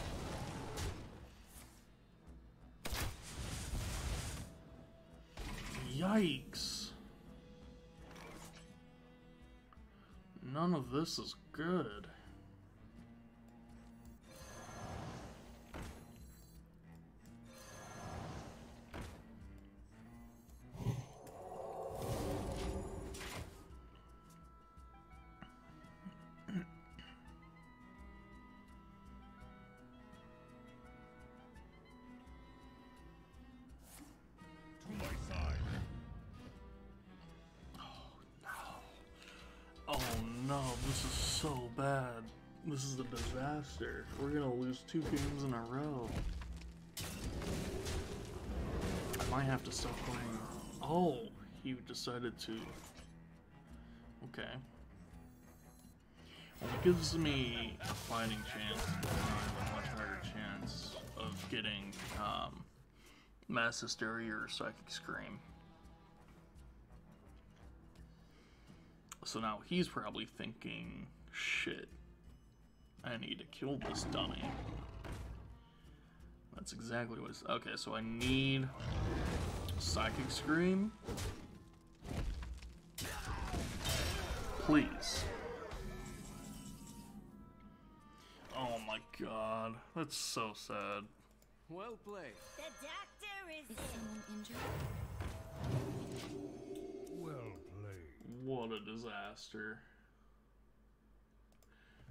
Yikes. None of this is good. This is so bad. This is a disaster. We're gonna lose 2 games in a row. I might have to stop playing. Oh, he decided to. Okay. Well, it gives me a fighting chance, but I have a much higher chance of getting Mass Hysteria or Psychic Scream. So now he's probably thinking, shit, I need to kill this dummy. That's exactly what it's... Okay, so I need Psychic Scream. Please. Oh my god, that's so sad. Well played. The doctor is Is someone injured? Well played. What a disaster.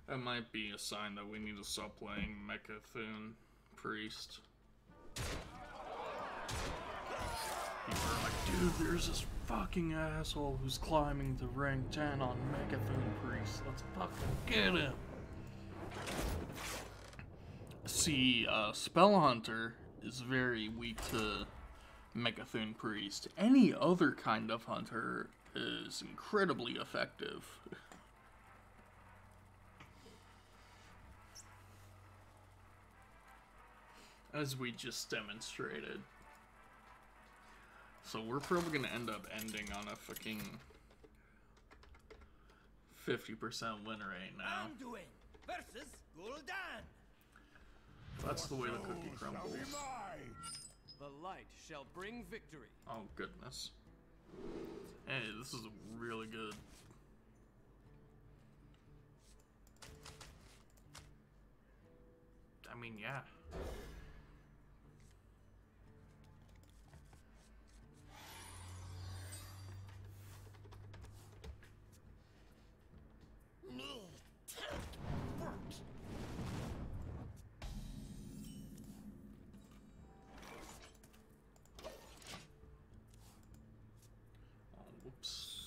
That might be a sign that we need to stop playing Mechathun Priest. People are like, dude, there's this fucking asshole who's climbing to rank 10 on Mechathun Priest. Let's fucking get him. See, Spell Hunter is very weak to Mechathun Priest. Any other kind of hunter is incredibly effective. As we just demonstrated. So we're probably gonna end up ending on a fucking 50% win rate now. Anduin versus Gul'dan. That's the way the cookie crumbles. The light shall bring victory. Oh goodness. Hey, this is really good. I mean, yeah. Oh, whoops.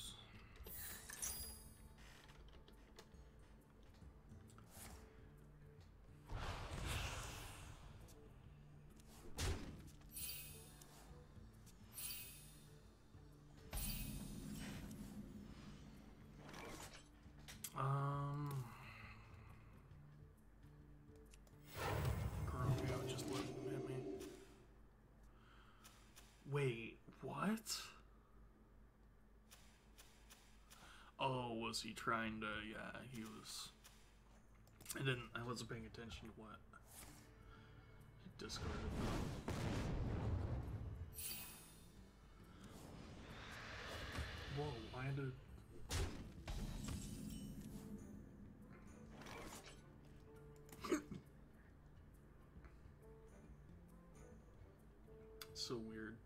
Grovio just let him hit me. Wait, what? Oh, was he trying to? Yeah, he was. I wasn't paying attention to what he discarded. Whoa, why did... So weird.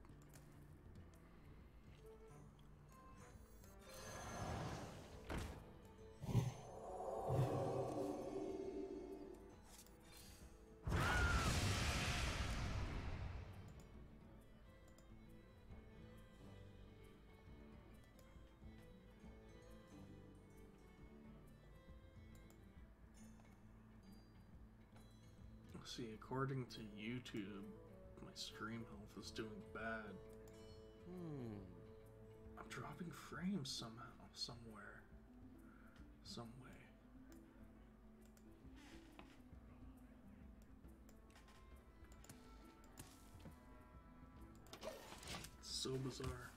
See, according to YouTube, my stream health is doing bad. I'm dropping frames somehow, somewhere, some way. It's so bizarre.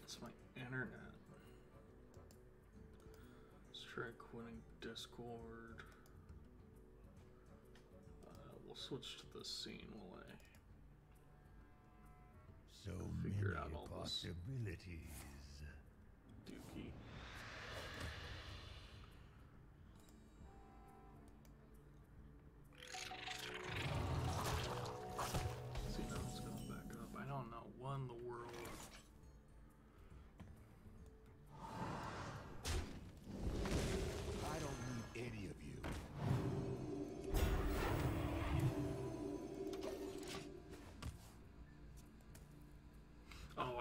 It's my internet. Let's try quitting Discord. We'll switch to the scene, will I? So Figure many out all this. possibilities. Dookie. See, now it's going back up. I don't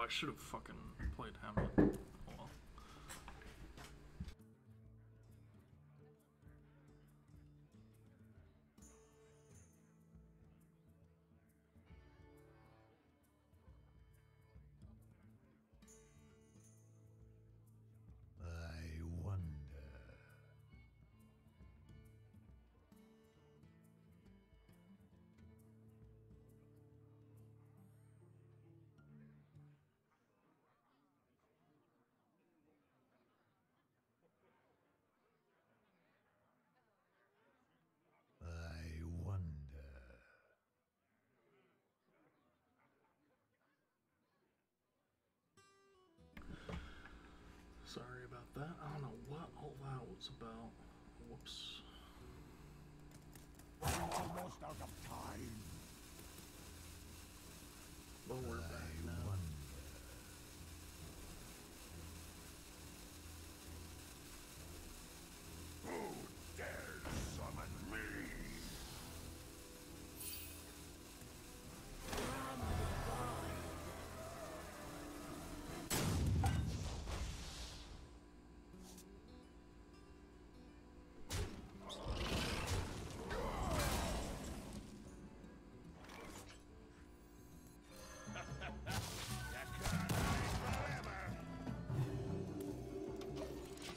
I should have fucking played Hamlet. Oh well. I wonder. I wonder. Sorry about that. I don't know what all that was about. Whoops. Almost out of time. Well, we're back now. Who dares summon me?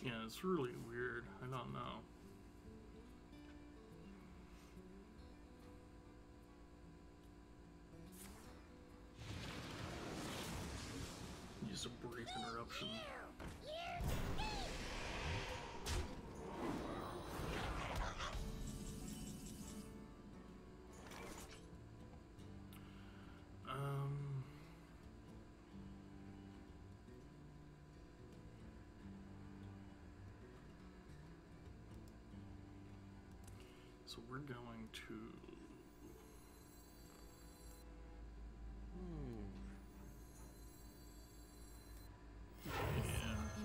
Yeah, it's really weird. I don't know. Just a brief interruption. So we're going to...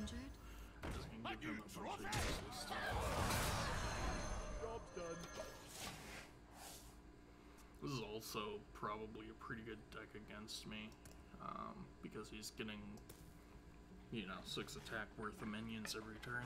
Injured? Just gonna give him a bunch of useless stuff. Job's done. This is also probably a pretty good deck against me, because he's getting, you know, 6 attack worth of minions every turn.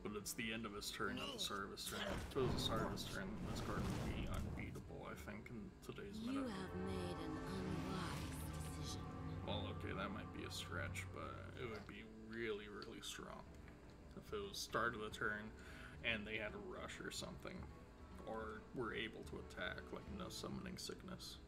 But it's the end of his turn, not the start of his turn. If it was the start of his turn, this card would be unbeatable, I think, in today's You meta. have made an unwise decision. Well, okay, that might be a stretch, but it would be really, really strong. If it was start of the turn, and they had a rush or something, or were able to attack, like no summoning sickness.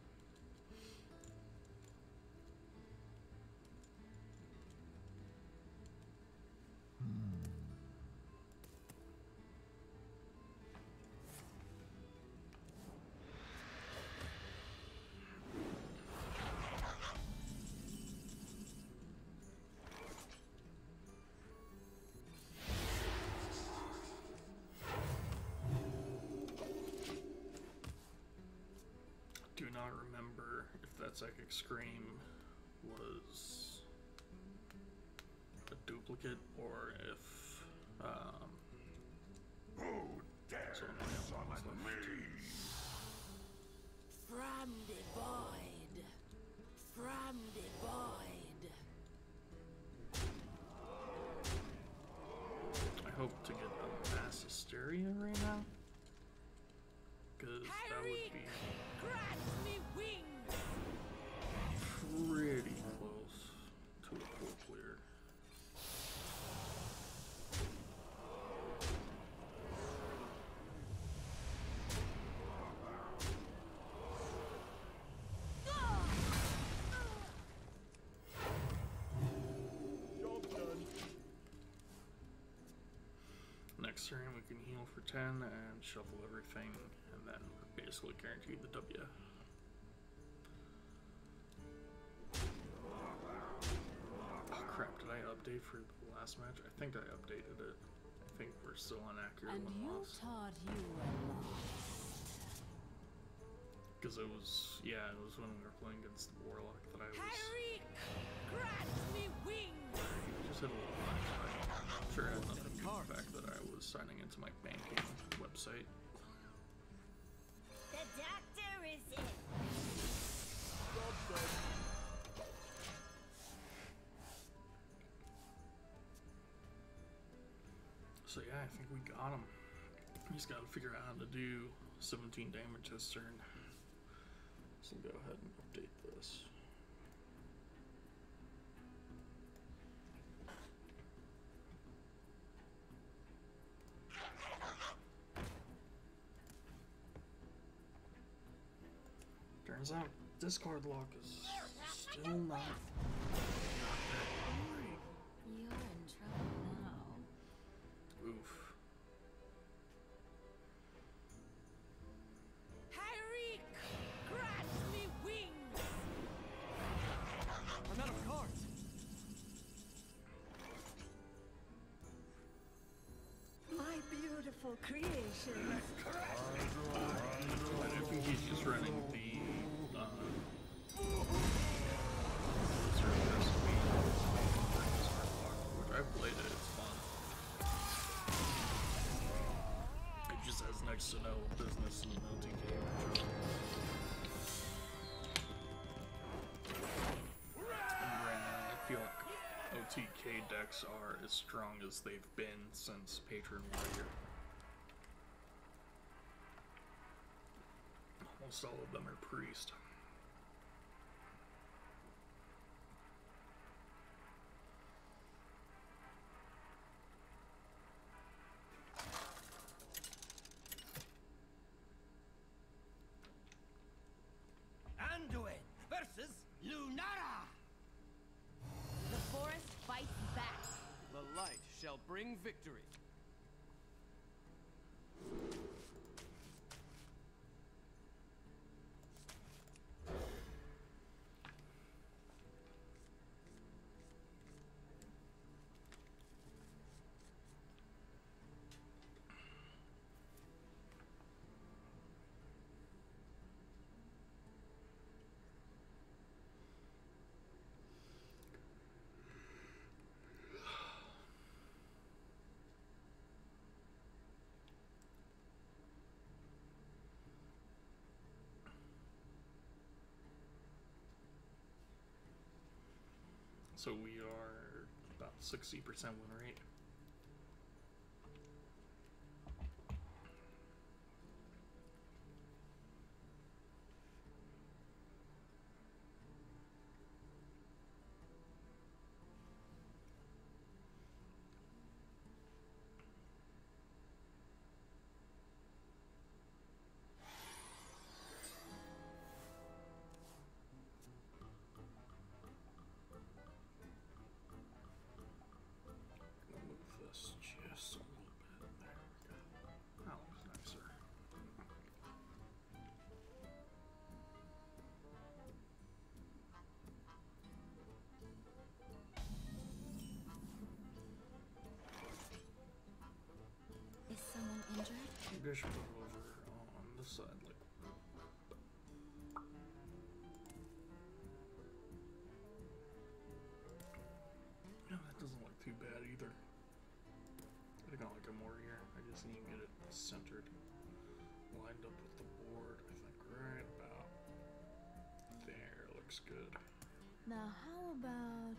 Do not remember if that Psychic Scream was a duplicate or if Who dares summon me? From the void. From the void. I hope to get a mass hysteria right now, because that would be Grant me wings. pretty close to a full clear. Job's done. Next turn we can heal for 10 and shuffle everything, and then we're basically guaranteed the W. Oh crap, did I update for the last match? I think I updated it. I think we're still inaccurate And when you lost. taught you a lot. Because it was, yeah, it was when we were playing against the Warlock that I was... Harry, grant me wings. Just hit a little lag. I'm sure it had nothing to do with the fact that I was signing into my banking website. The doctor is in. Job's done. So yeah, I think we got him. He's got to figure out how to do 17 damage this turn. So go ahead and update this. Turns out discard lock is still not that great. You're in trouble now. Oof. Harry, grant me wings! I'm out of cards. My beautiful creation. I think he's just running the which I've played it, it's fun. It just has next to no business in OTK. And right now I feel like OTK decks are as strong as they've been since Patron Warrior. Almost all of them are priest. Anduin versus Lunara! The forest fights back. The light shall bring victory. So we are about 60% win rate. Move this just a little bit. There we go. That looks nicer. Is someone injured? Maybe I should move over on this side, like. No, that doesn't look too bad either. I think I like it more here. I just need to get it centered, lined up with the board. I think right about there looks good. Now how about...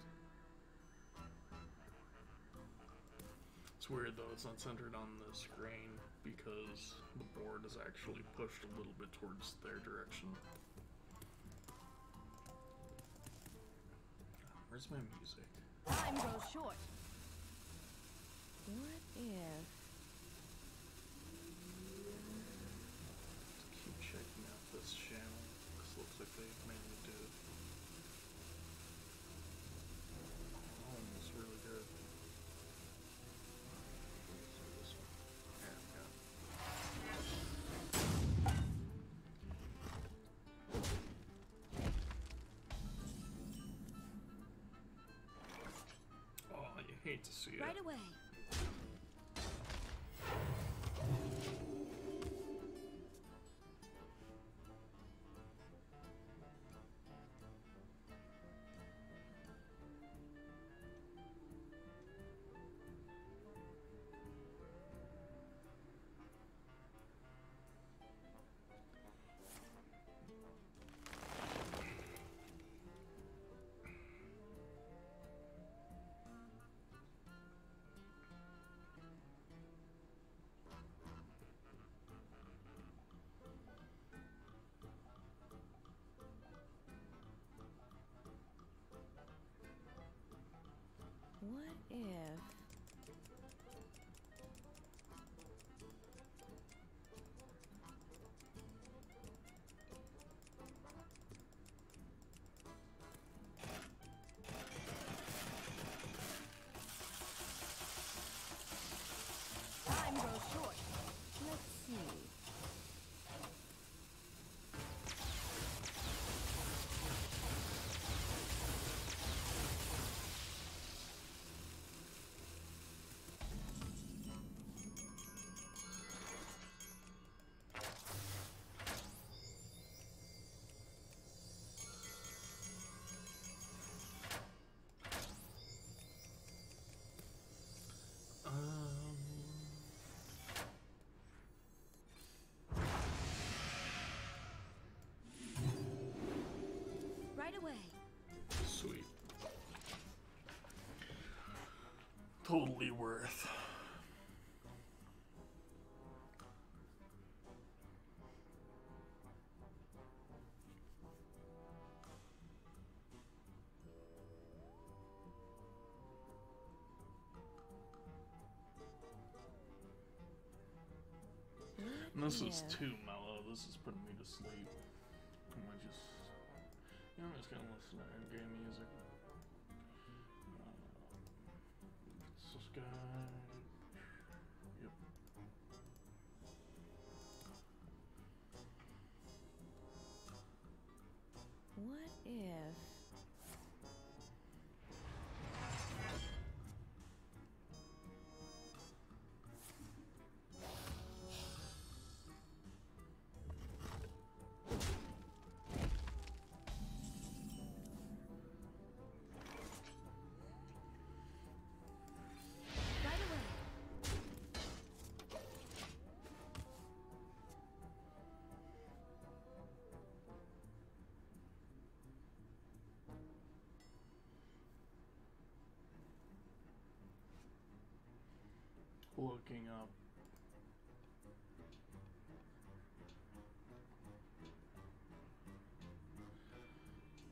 It's weird though, it's not centered on the screen because the board is actually pushed a little bit towards their direction. Where's my music? Time goes short. What if... Keep checking out this channel. This looks like they mainly do. Oh, it's really good. This one. There we go. Oh, you hate to see it. Right away. if... Time goes short. Let's see. Right away. Sweet. Totally worth. And this is too mellow. This is putting me to sleep. I'm just gonna listen to endgame music. This guy. Yep. What if... Right away. Looking up.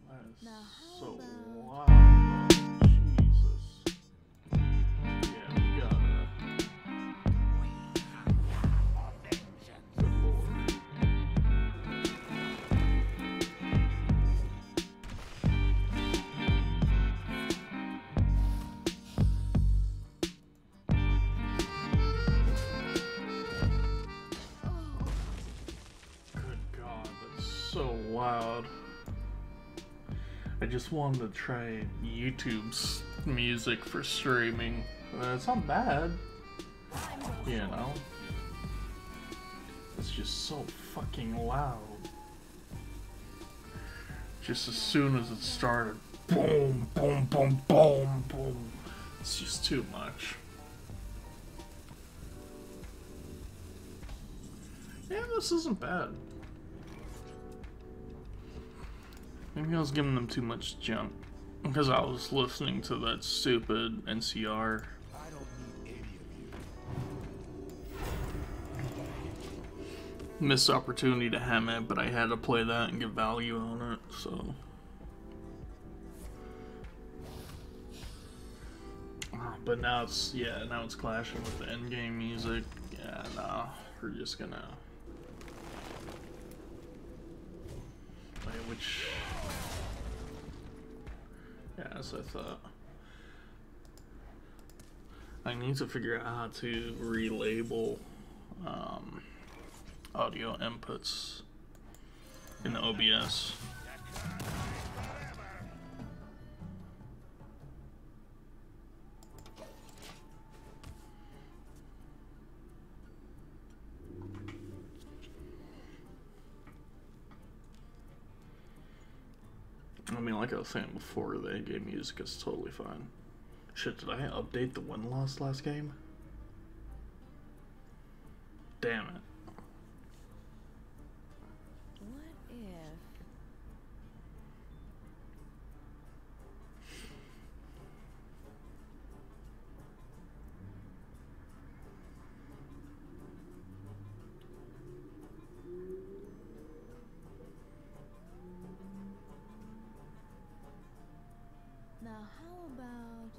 That is Now, how so about- loud. Jesus. Yeah, we gotta. Good lord. Good God, that's so loud. I just wanted to try YouTube's music for streaming. It's not bad, you know? It's just so fucking loud. Just as soon as it started, boom, boom, boom, boom, boom. It's just too much. Yeah, this isn't bad. Maybe I was giving them too much junk because I was listening to that stupid NCR. I don't need any of you. Missed opportunity to ham it, but I had to play that and get value on it, so. But now it's, yeah, now it's clashing with the endgame music. Yeah, nah, we're just gonna. Wait, which. Yeah, as I thought. I need to figure out how to relabel audio inputs in OBS. I mean, like I was saying before, the in-game music is totally fine. Shit, did I update the win-loss last game? Damn it. What if... Now how about...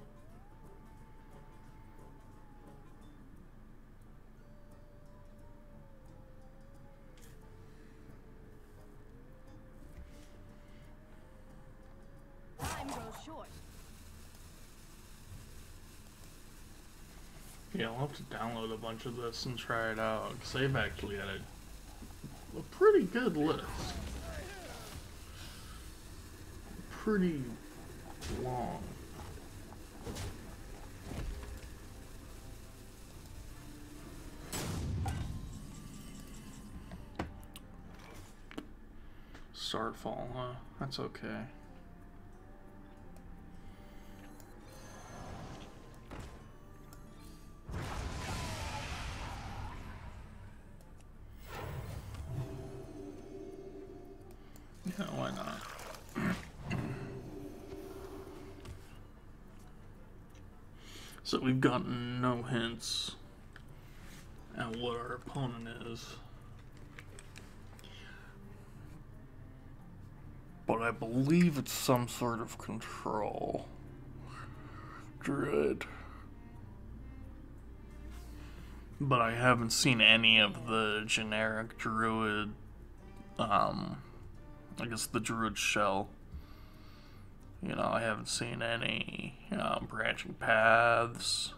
short. Yeah, I'll have to download a bunch of this and try it out, because they've actually had a pretty good list. Pretty long. Starfall, huh? That's okay. Yeah, why not? So we've gotten no hints at what our opponent is. But I believe it's some sort of control druid. But I haven't seen any of the generic druid, I guess the druid shell. You know, I haven't seen any branching paths.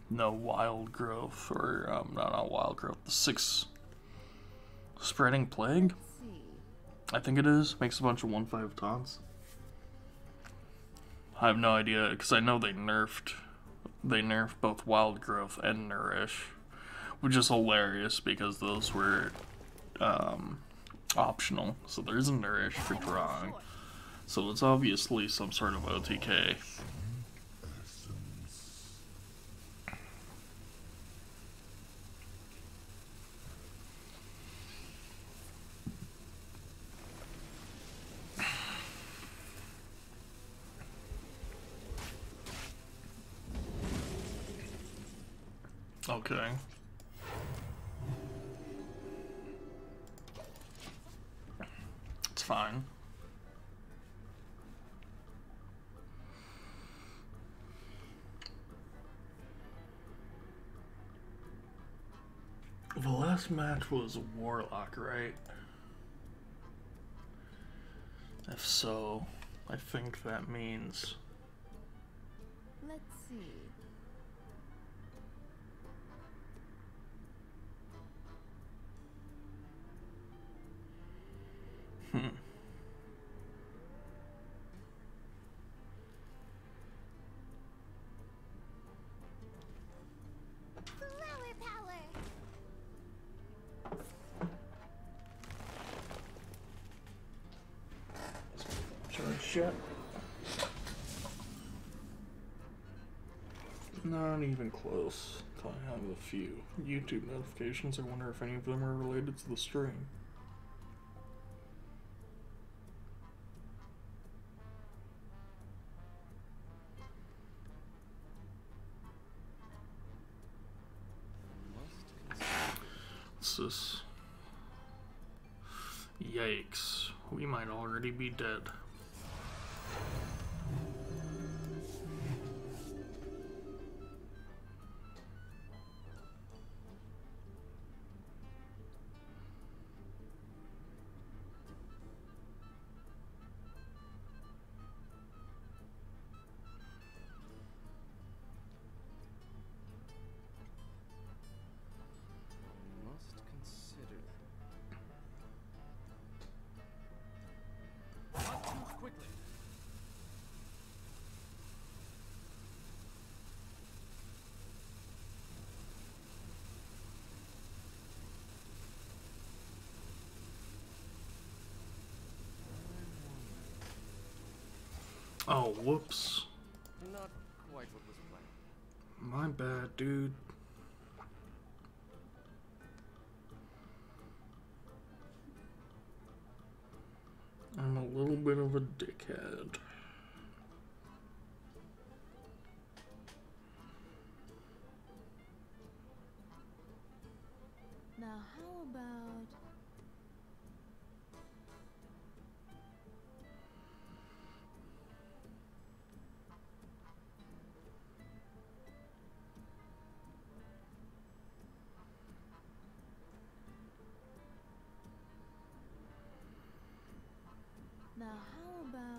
No wild growth, or not wild growth. The 6 spreading plague. I think it is. Makes a bunch of 1/5 taunts. I have no idea, because I know they nerfed both wild growth and nourish, which is hilarious because those were optional. So there's a nourish for drawing. So it's obviously some sort of OTK. Okay. It's fine. The last match was Warlock, right? If so, I think that means... Let's see. Flower power. Charge shot. Not even close. I have a few YouTube notifications. I wonder if any of them are related to the stream. What's this? Yikes. We might already be dead. Oh, whoops. Not quite what was planned. My bad, dude. I'm a little bit of a dickhead. Now how about... Now how about...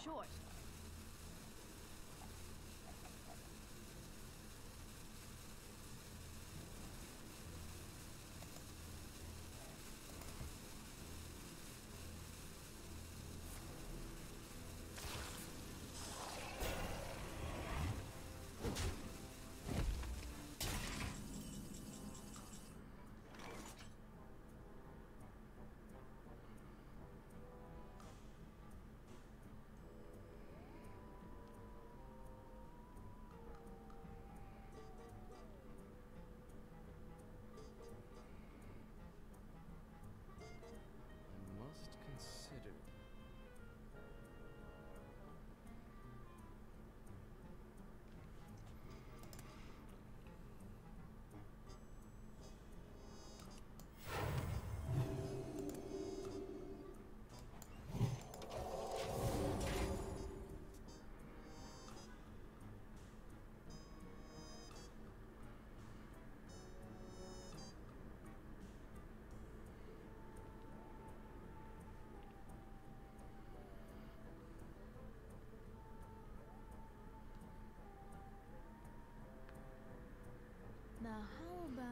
short. I must consider. Now how about...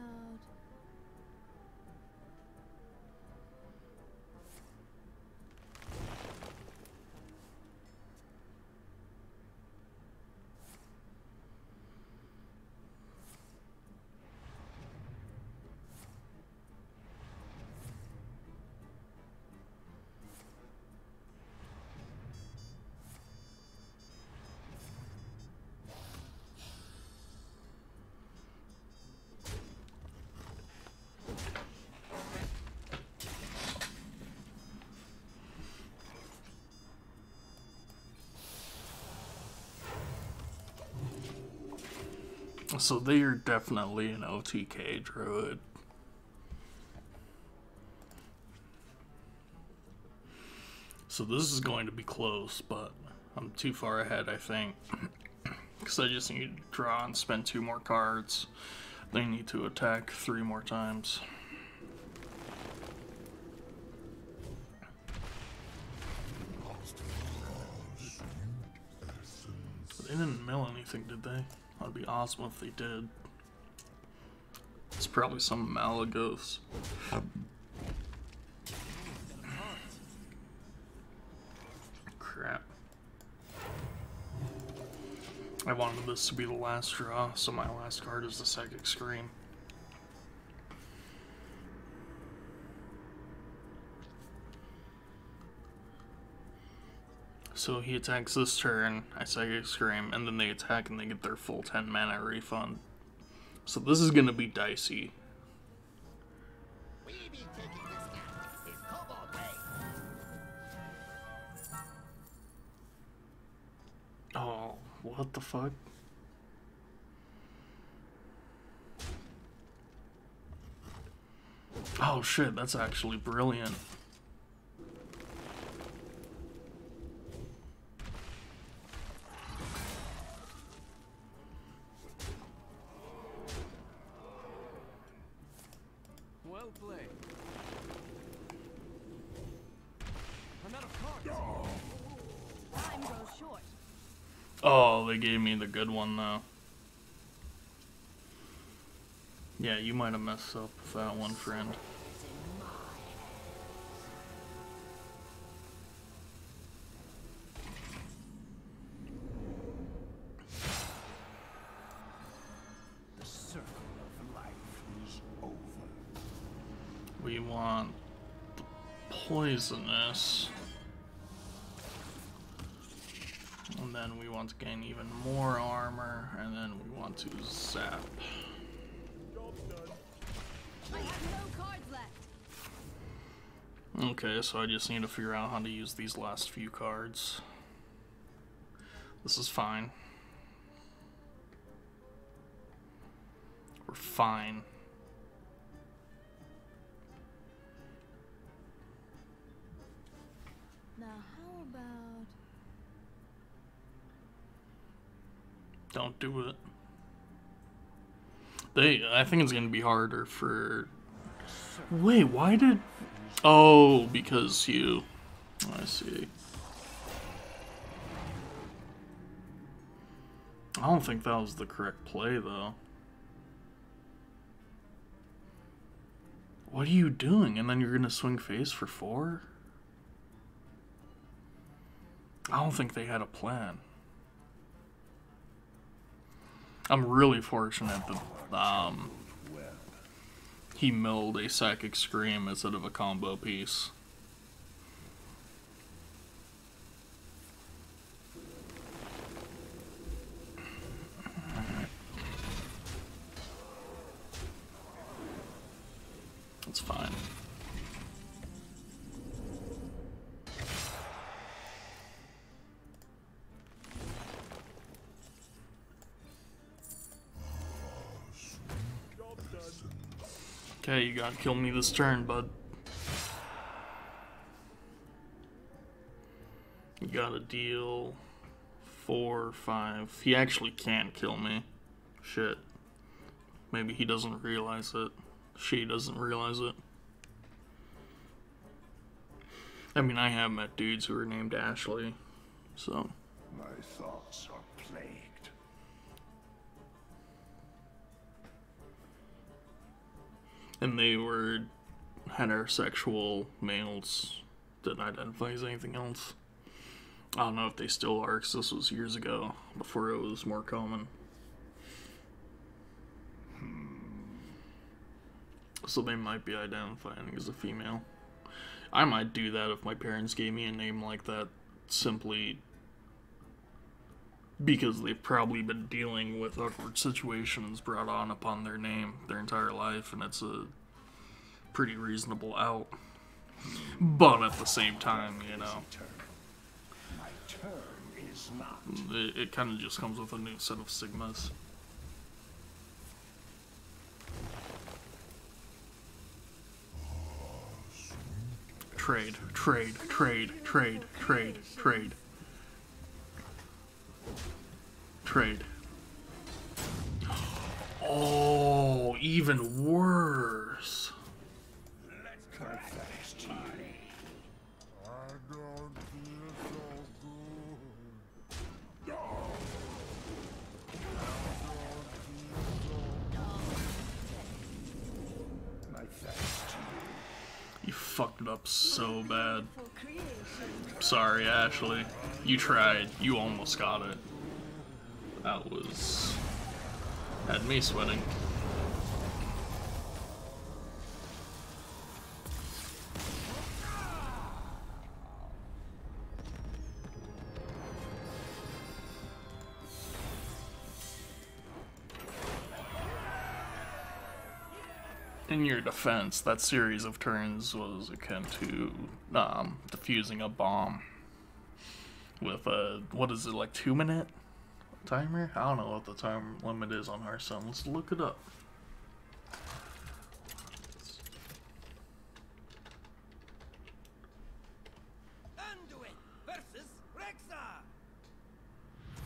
So they are definitely an OTK druid. So this is going to be close, but I'm too far ahead, I think. Because I just need to draw and spend 2 more cards. They need to attack 3 more times. They didn't mill anything, did they? That'd be awesome if they did. It's probably some Malagos. Crap. I wanted this to be the last draw, so my last card is the Psychic Scream. So he attacks this turn, I Psychic Scream, and then they attack and they get their full 10 mana refund. So this is gonna be dicey. We be taking this now. It's Cobalt Way. Oh, what the fuck? Oh shit, that's actually brilliant. Well played. I'm out of cards. Time goes short. Oh, they gave me the good one though. Yeah, you might have messed up with that one, friend. The circle of life is over. We want the poisonous. And then we want to gain even more armor, and then we want to zap. Job's done. I have no cards left. Okay, so I just need to figure out how to use these last few cards. This is fine. We're fine. Now how about... Don't do it. I think it's gonna be harder for... Wait, why did... Oh, because you... I see. I don't think that was the correct play, though. What are you doing? And then you're gonna swing face for 4? I don't think they had a plan. I'm really fortunate that he milled a Psychic Scream instead of a combo piece. That's fine. Job done. Okay, you gotta kill me this turn, bud. You gotta deal 4, 5. He actually can't kill me. Shit. Maybe he doesn't realize it. She doesn't realize it. I mean, I have met dudes who are named Ashley, so. My thoughts are plagued. And they were heterosexual males. Didn't identify as anything else. I don't know if they still are, because this was years ago, before it was more common. So they might be identifying as a female. I might do that if my parents gave me a name like that, simply because they've probably been dealing with awkward situations brought on upon their name their entire life, and it's a pretty reasonable out. But at the same time, you know, My turn is not. it kind of just comes with a new set of stigmas. Trade, trade, trade, trade, trade, trade. Trade. Oh, even worse. You fucked it up so bad. Sorry, Ashley. You tried. You almost got it. That was... had me sweating. In your defense, that series of turns was akin to defusing a bomb with a, what is it, like 2-minute timer? I don't know what the time limit is on Hearthstone. Let's look it up. Anduin versus Rexar.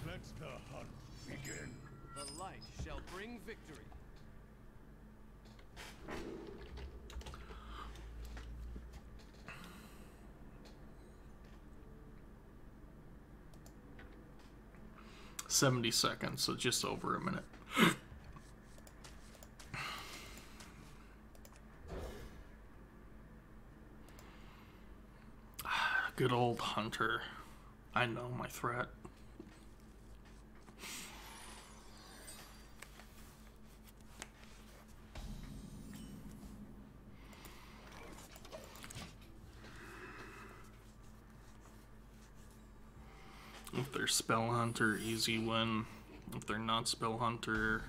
Let the hunt begin. The light shall bring victory. $70 seconds, so just over a minute. Good old Hunter. I know my threat. If they're Spell Hunter, easy win. If they're not Spell Hunter,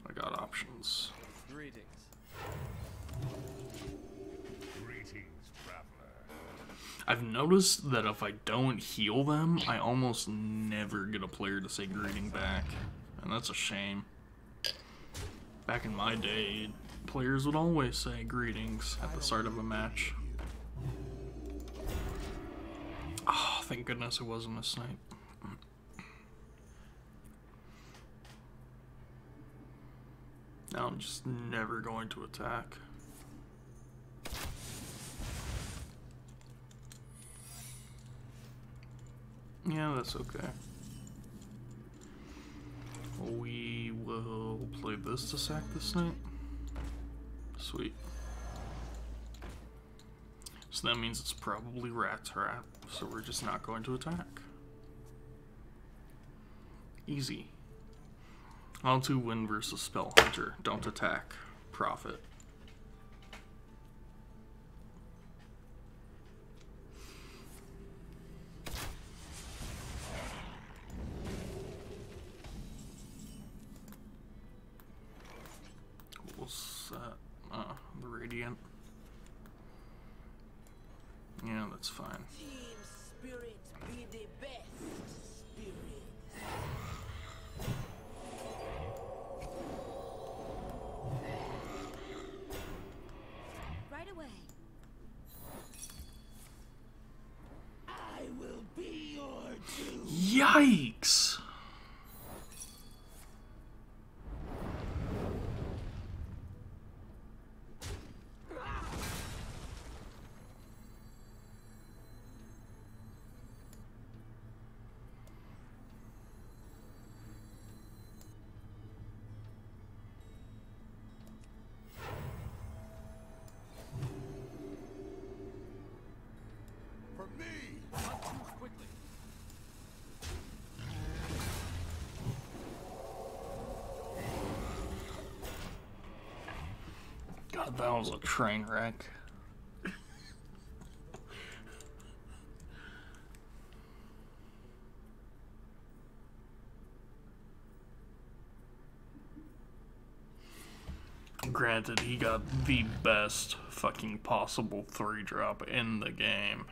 I got options. Greetings. Greetings, traveler. I've noticed that if I don't heal them, I almost never get a player to say greeting back. And that's a shame. Back in my day, players would always say greetings at the start of a match. Oh, thank goodness it wasn't a snipe. Now I'm just never going to attack. Yeah, that's okay. We'll play this to sack this knight. Sweet. So that means it's probably rat trap, so we're just not going to attack. Easy. How to win versus Spell Hunter. Don't attack. Profit. We'll set the Radiant. Yeah, that's fine. Team spirit be the best spirit. Right away. I will be your doom. Yikes! For me! Not too quickly. God, that was a train wreck. Granted, he got the best fucking possible 3-drop in the game.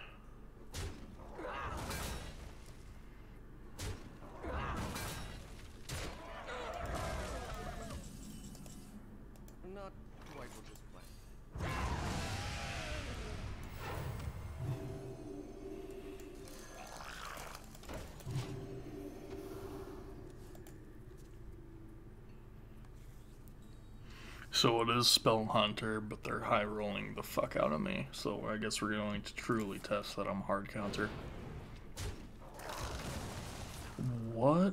Not quite what was planned. So it is Spell Hunter, but they're high rolling the fuck out of me. So I guess we're going to truly test that I'm hard counter. What?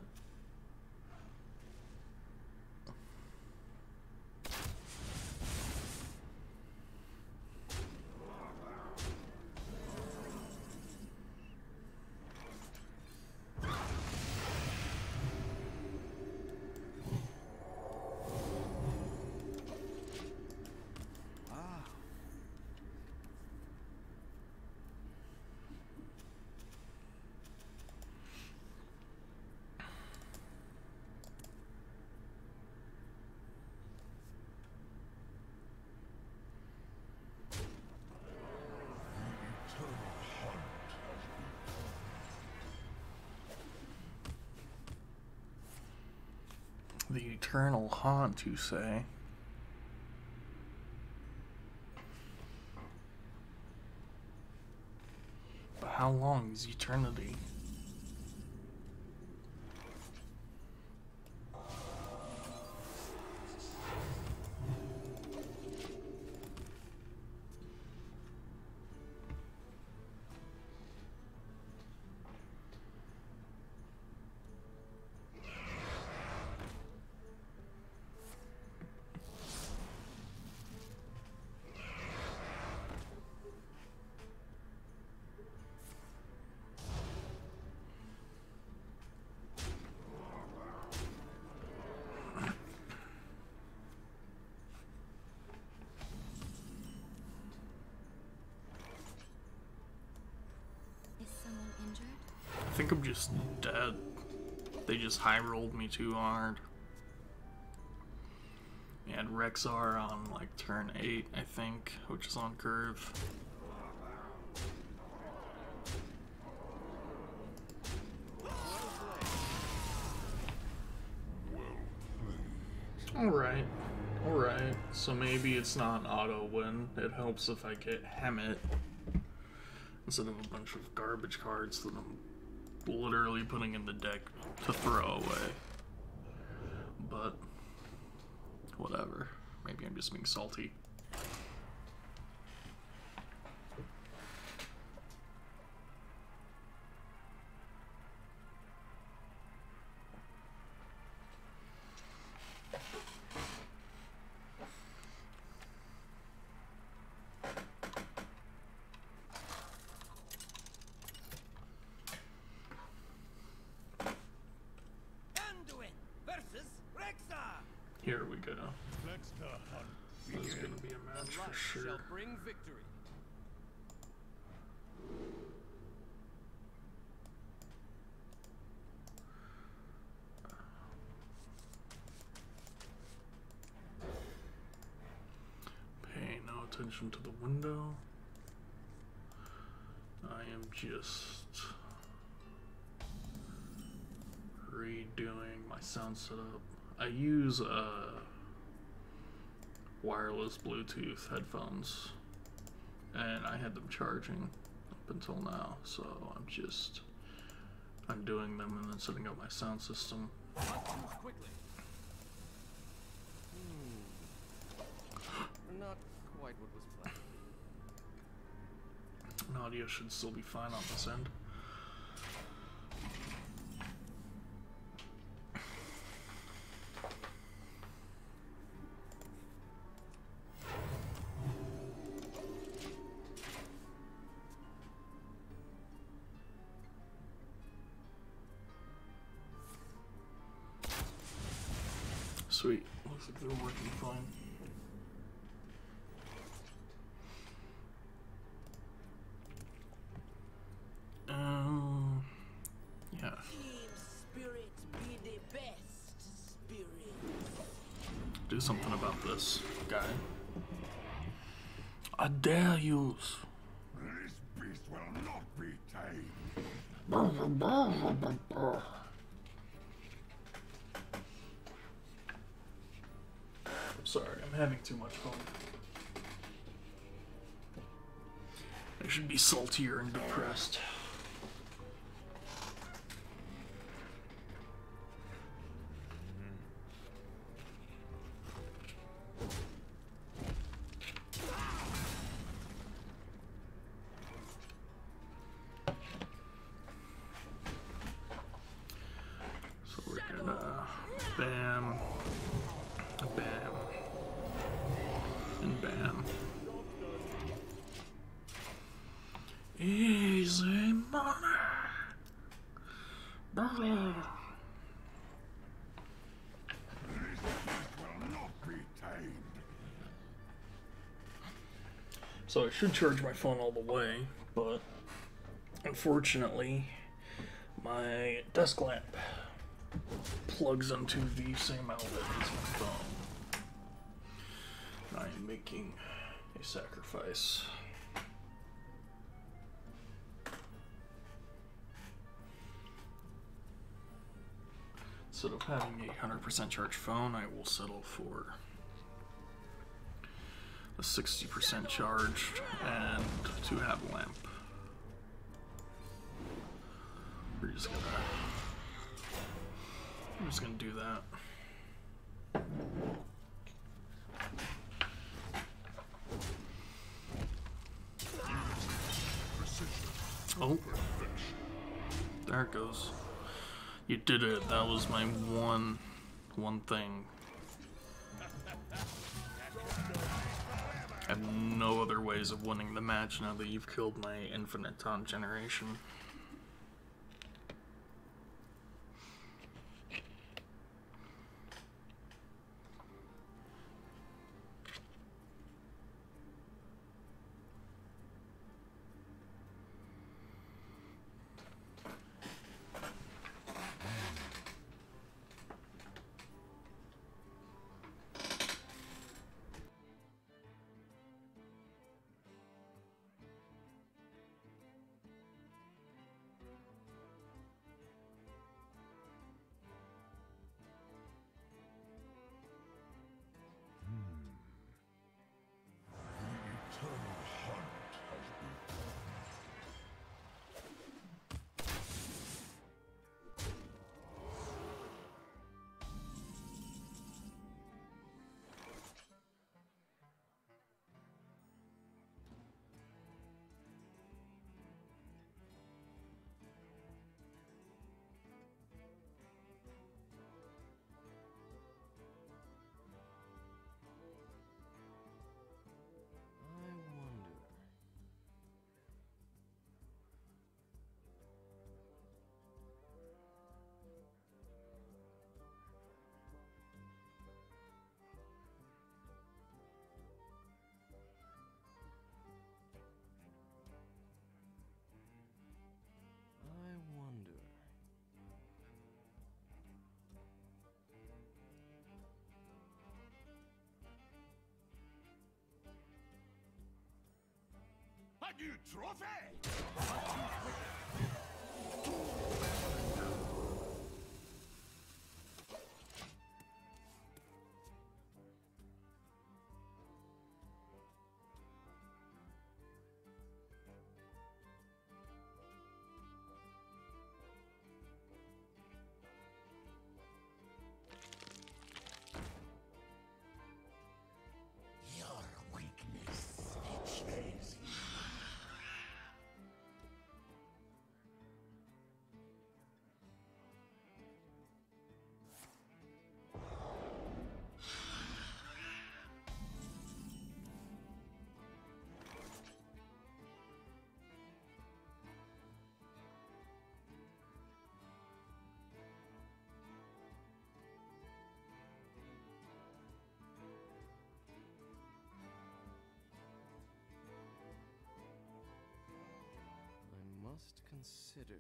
The Eternal Haunt, you say? But how long is eternity? Is someone injured? I think I'm just dead. They just high rolled me too hard. And Rexar on like turn 8, I think, which is on curve. Alright, alright. So maybe it's not an auto win. It helps if I get Hemet instead of a bunch of garbage cards that I'm literally putting in the deck to throw away. But whatever. Maybe I'm just being salty. the hunt This is begin. gonna be a The match for light sure. shall bring victory. Pay no attention to the window. I am just redoing my sound setup. I use wireless Bluetooth headphones, and I had them charging up until now, so I'm just undoing them and then setting up my sound system. Must move quickly. Not quite what was planned. And audio should still be fine on this end. Sweet. Looks like they're working fine. Yeah. Team spirit be the best spirit. Do something about this guy. I dare you. This beast will not be tamed. I'm sorry, I'm having too much fun. I should be saltier and depressed. So we're gonna bam, bam, and bam. Easy money. This beast will not be tamed. So I should charge my phone all the way, but unfortunately, my desk lamp plugs into the same outlet as my phone. I am making a sacrifice. Instead of having a 100% charged phone, I will settle for a 60% charged and to have a lamp. We're just gonna do that. Oh, there it goes. You did it. That was my one thing. I have no other ways of winning the match now that you've killed my infinite taunt generation. you trophy? Your weakness is I must consider.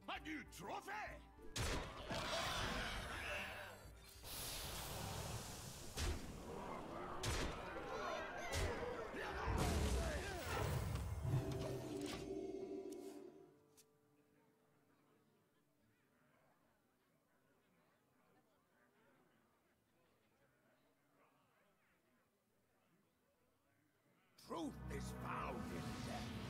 a new trophy. Truth is found in death.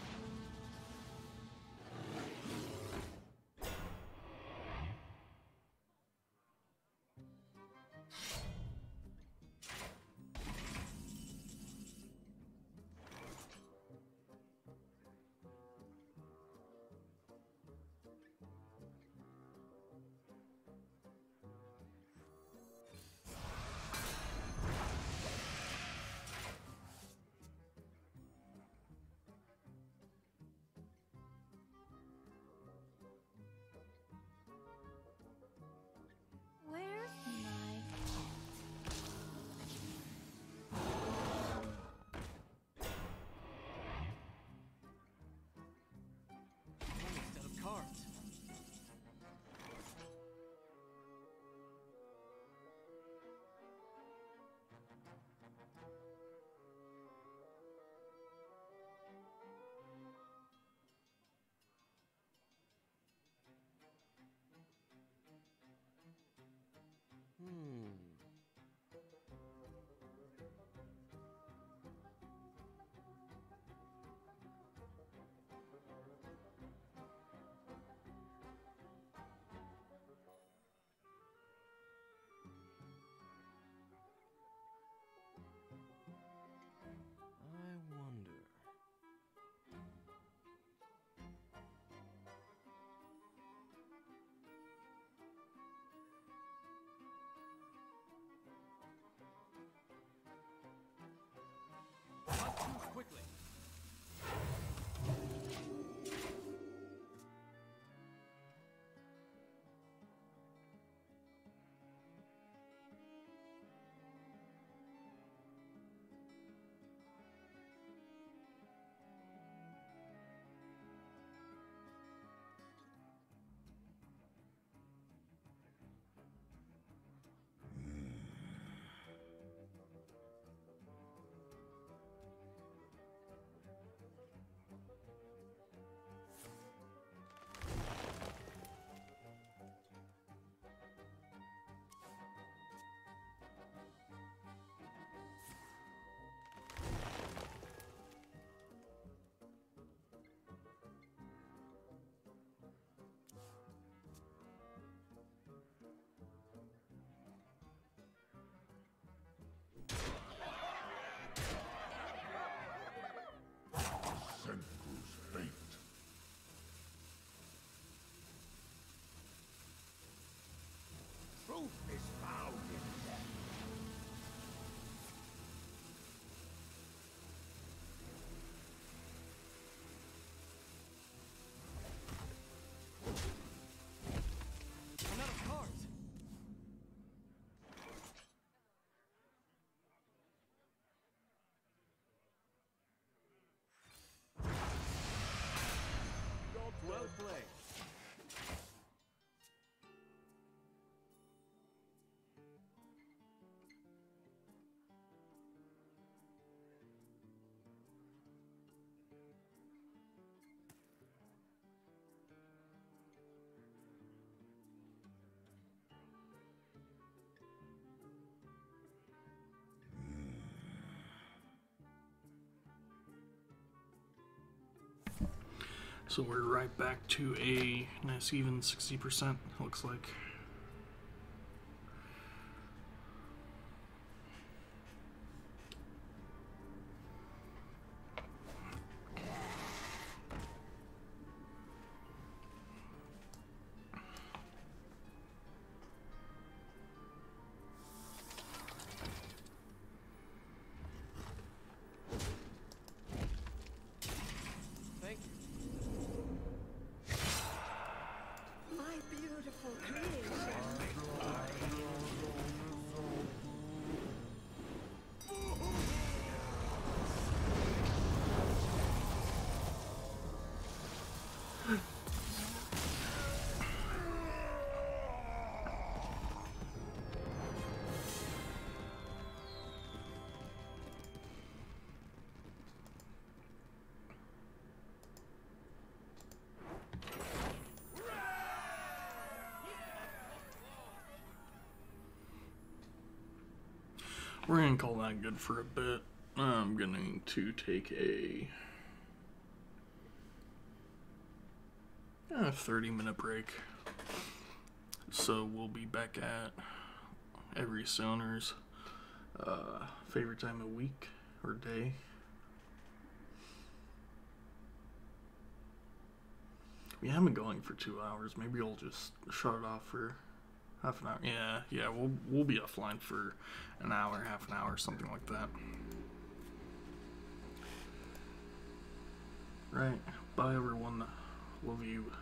So we're right back to a nice even 60%, looks like. Thank you. My beautiful creation. We're gonna call that good for a bit. I'm going to take a 30-minute break. So we'll be back at every Soner's favorite time of week or day. We haven't been going for 2 hours. Maybe I'll just shut it off for half an hour. Yeah, we'll be offline for an hour, half an hour, something like that. Right. Bye everyone. Love you.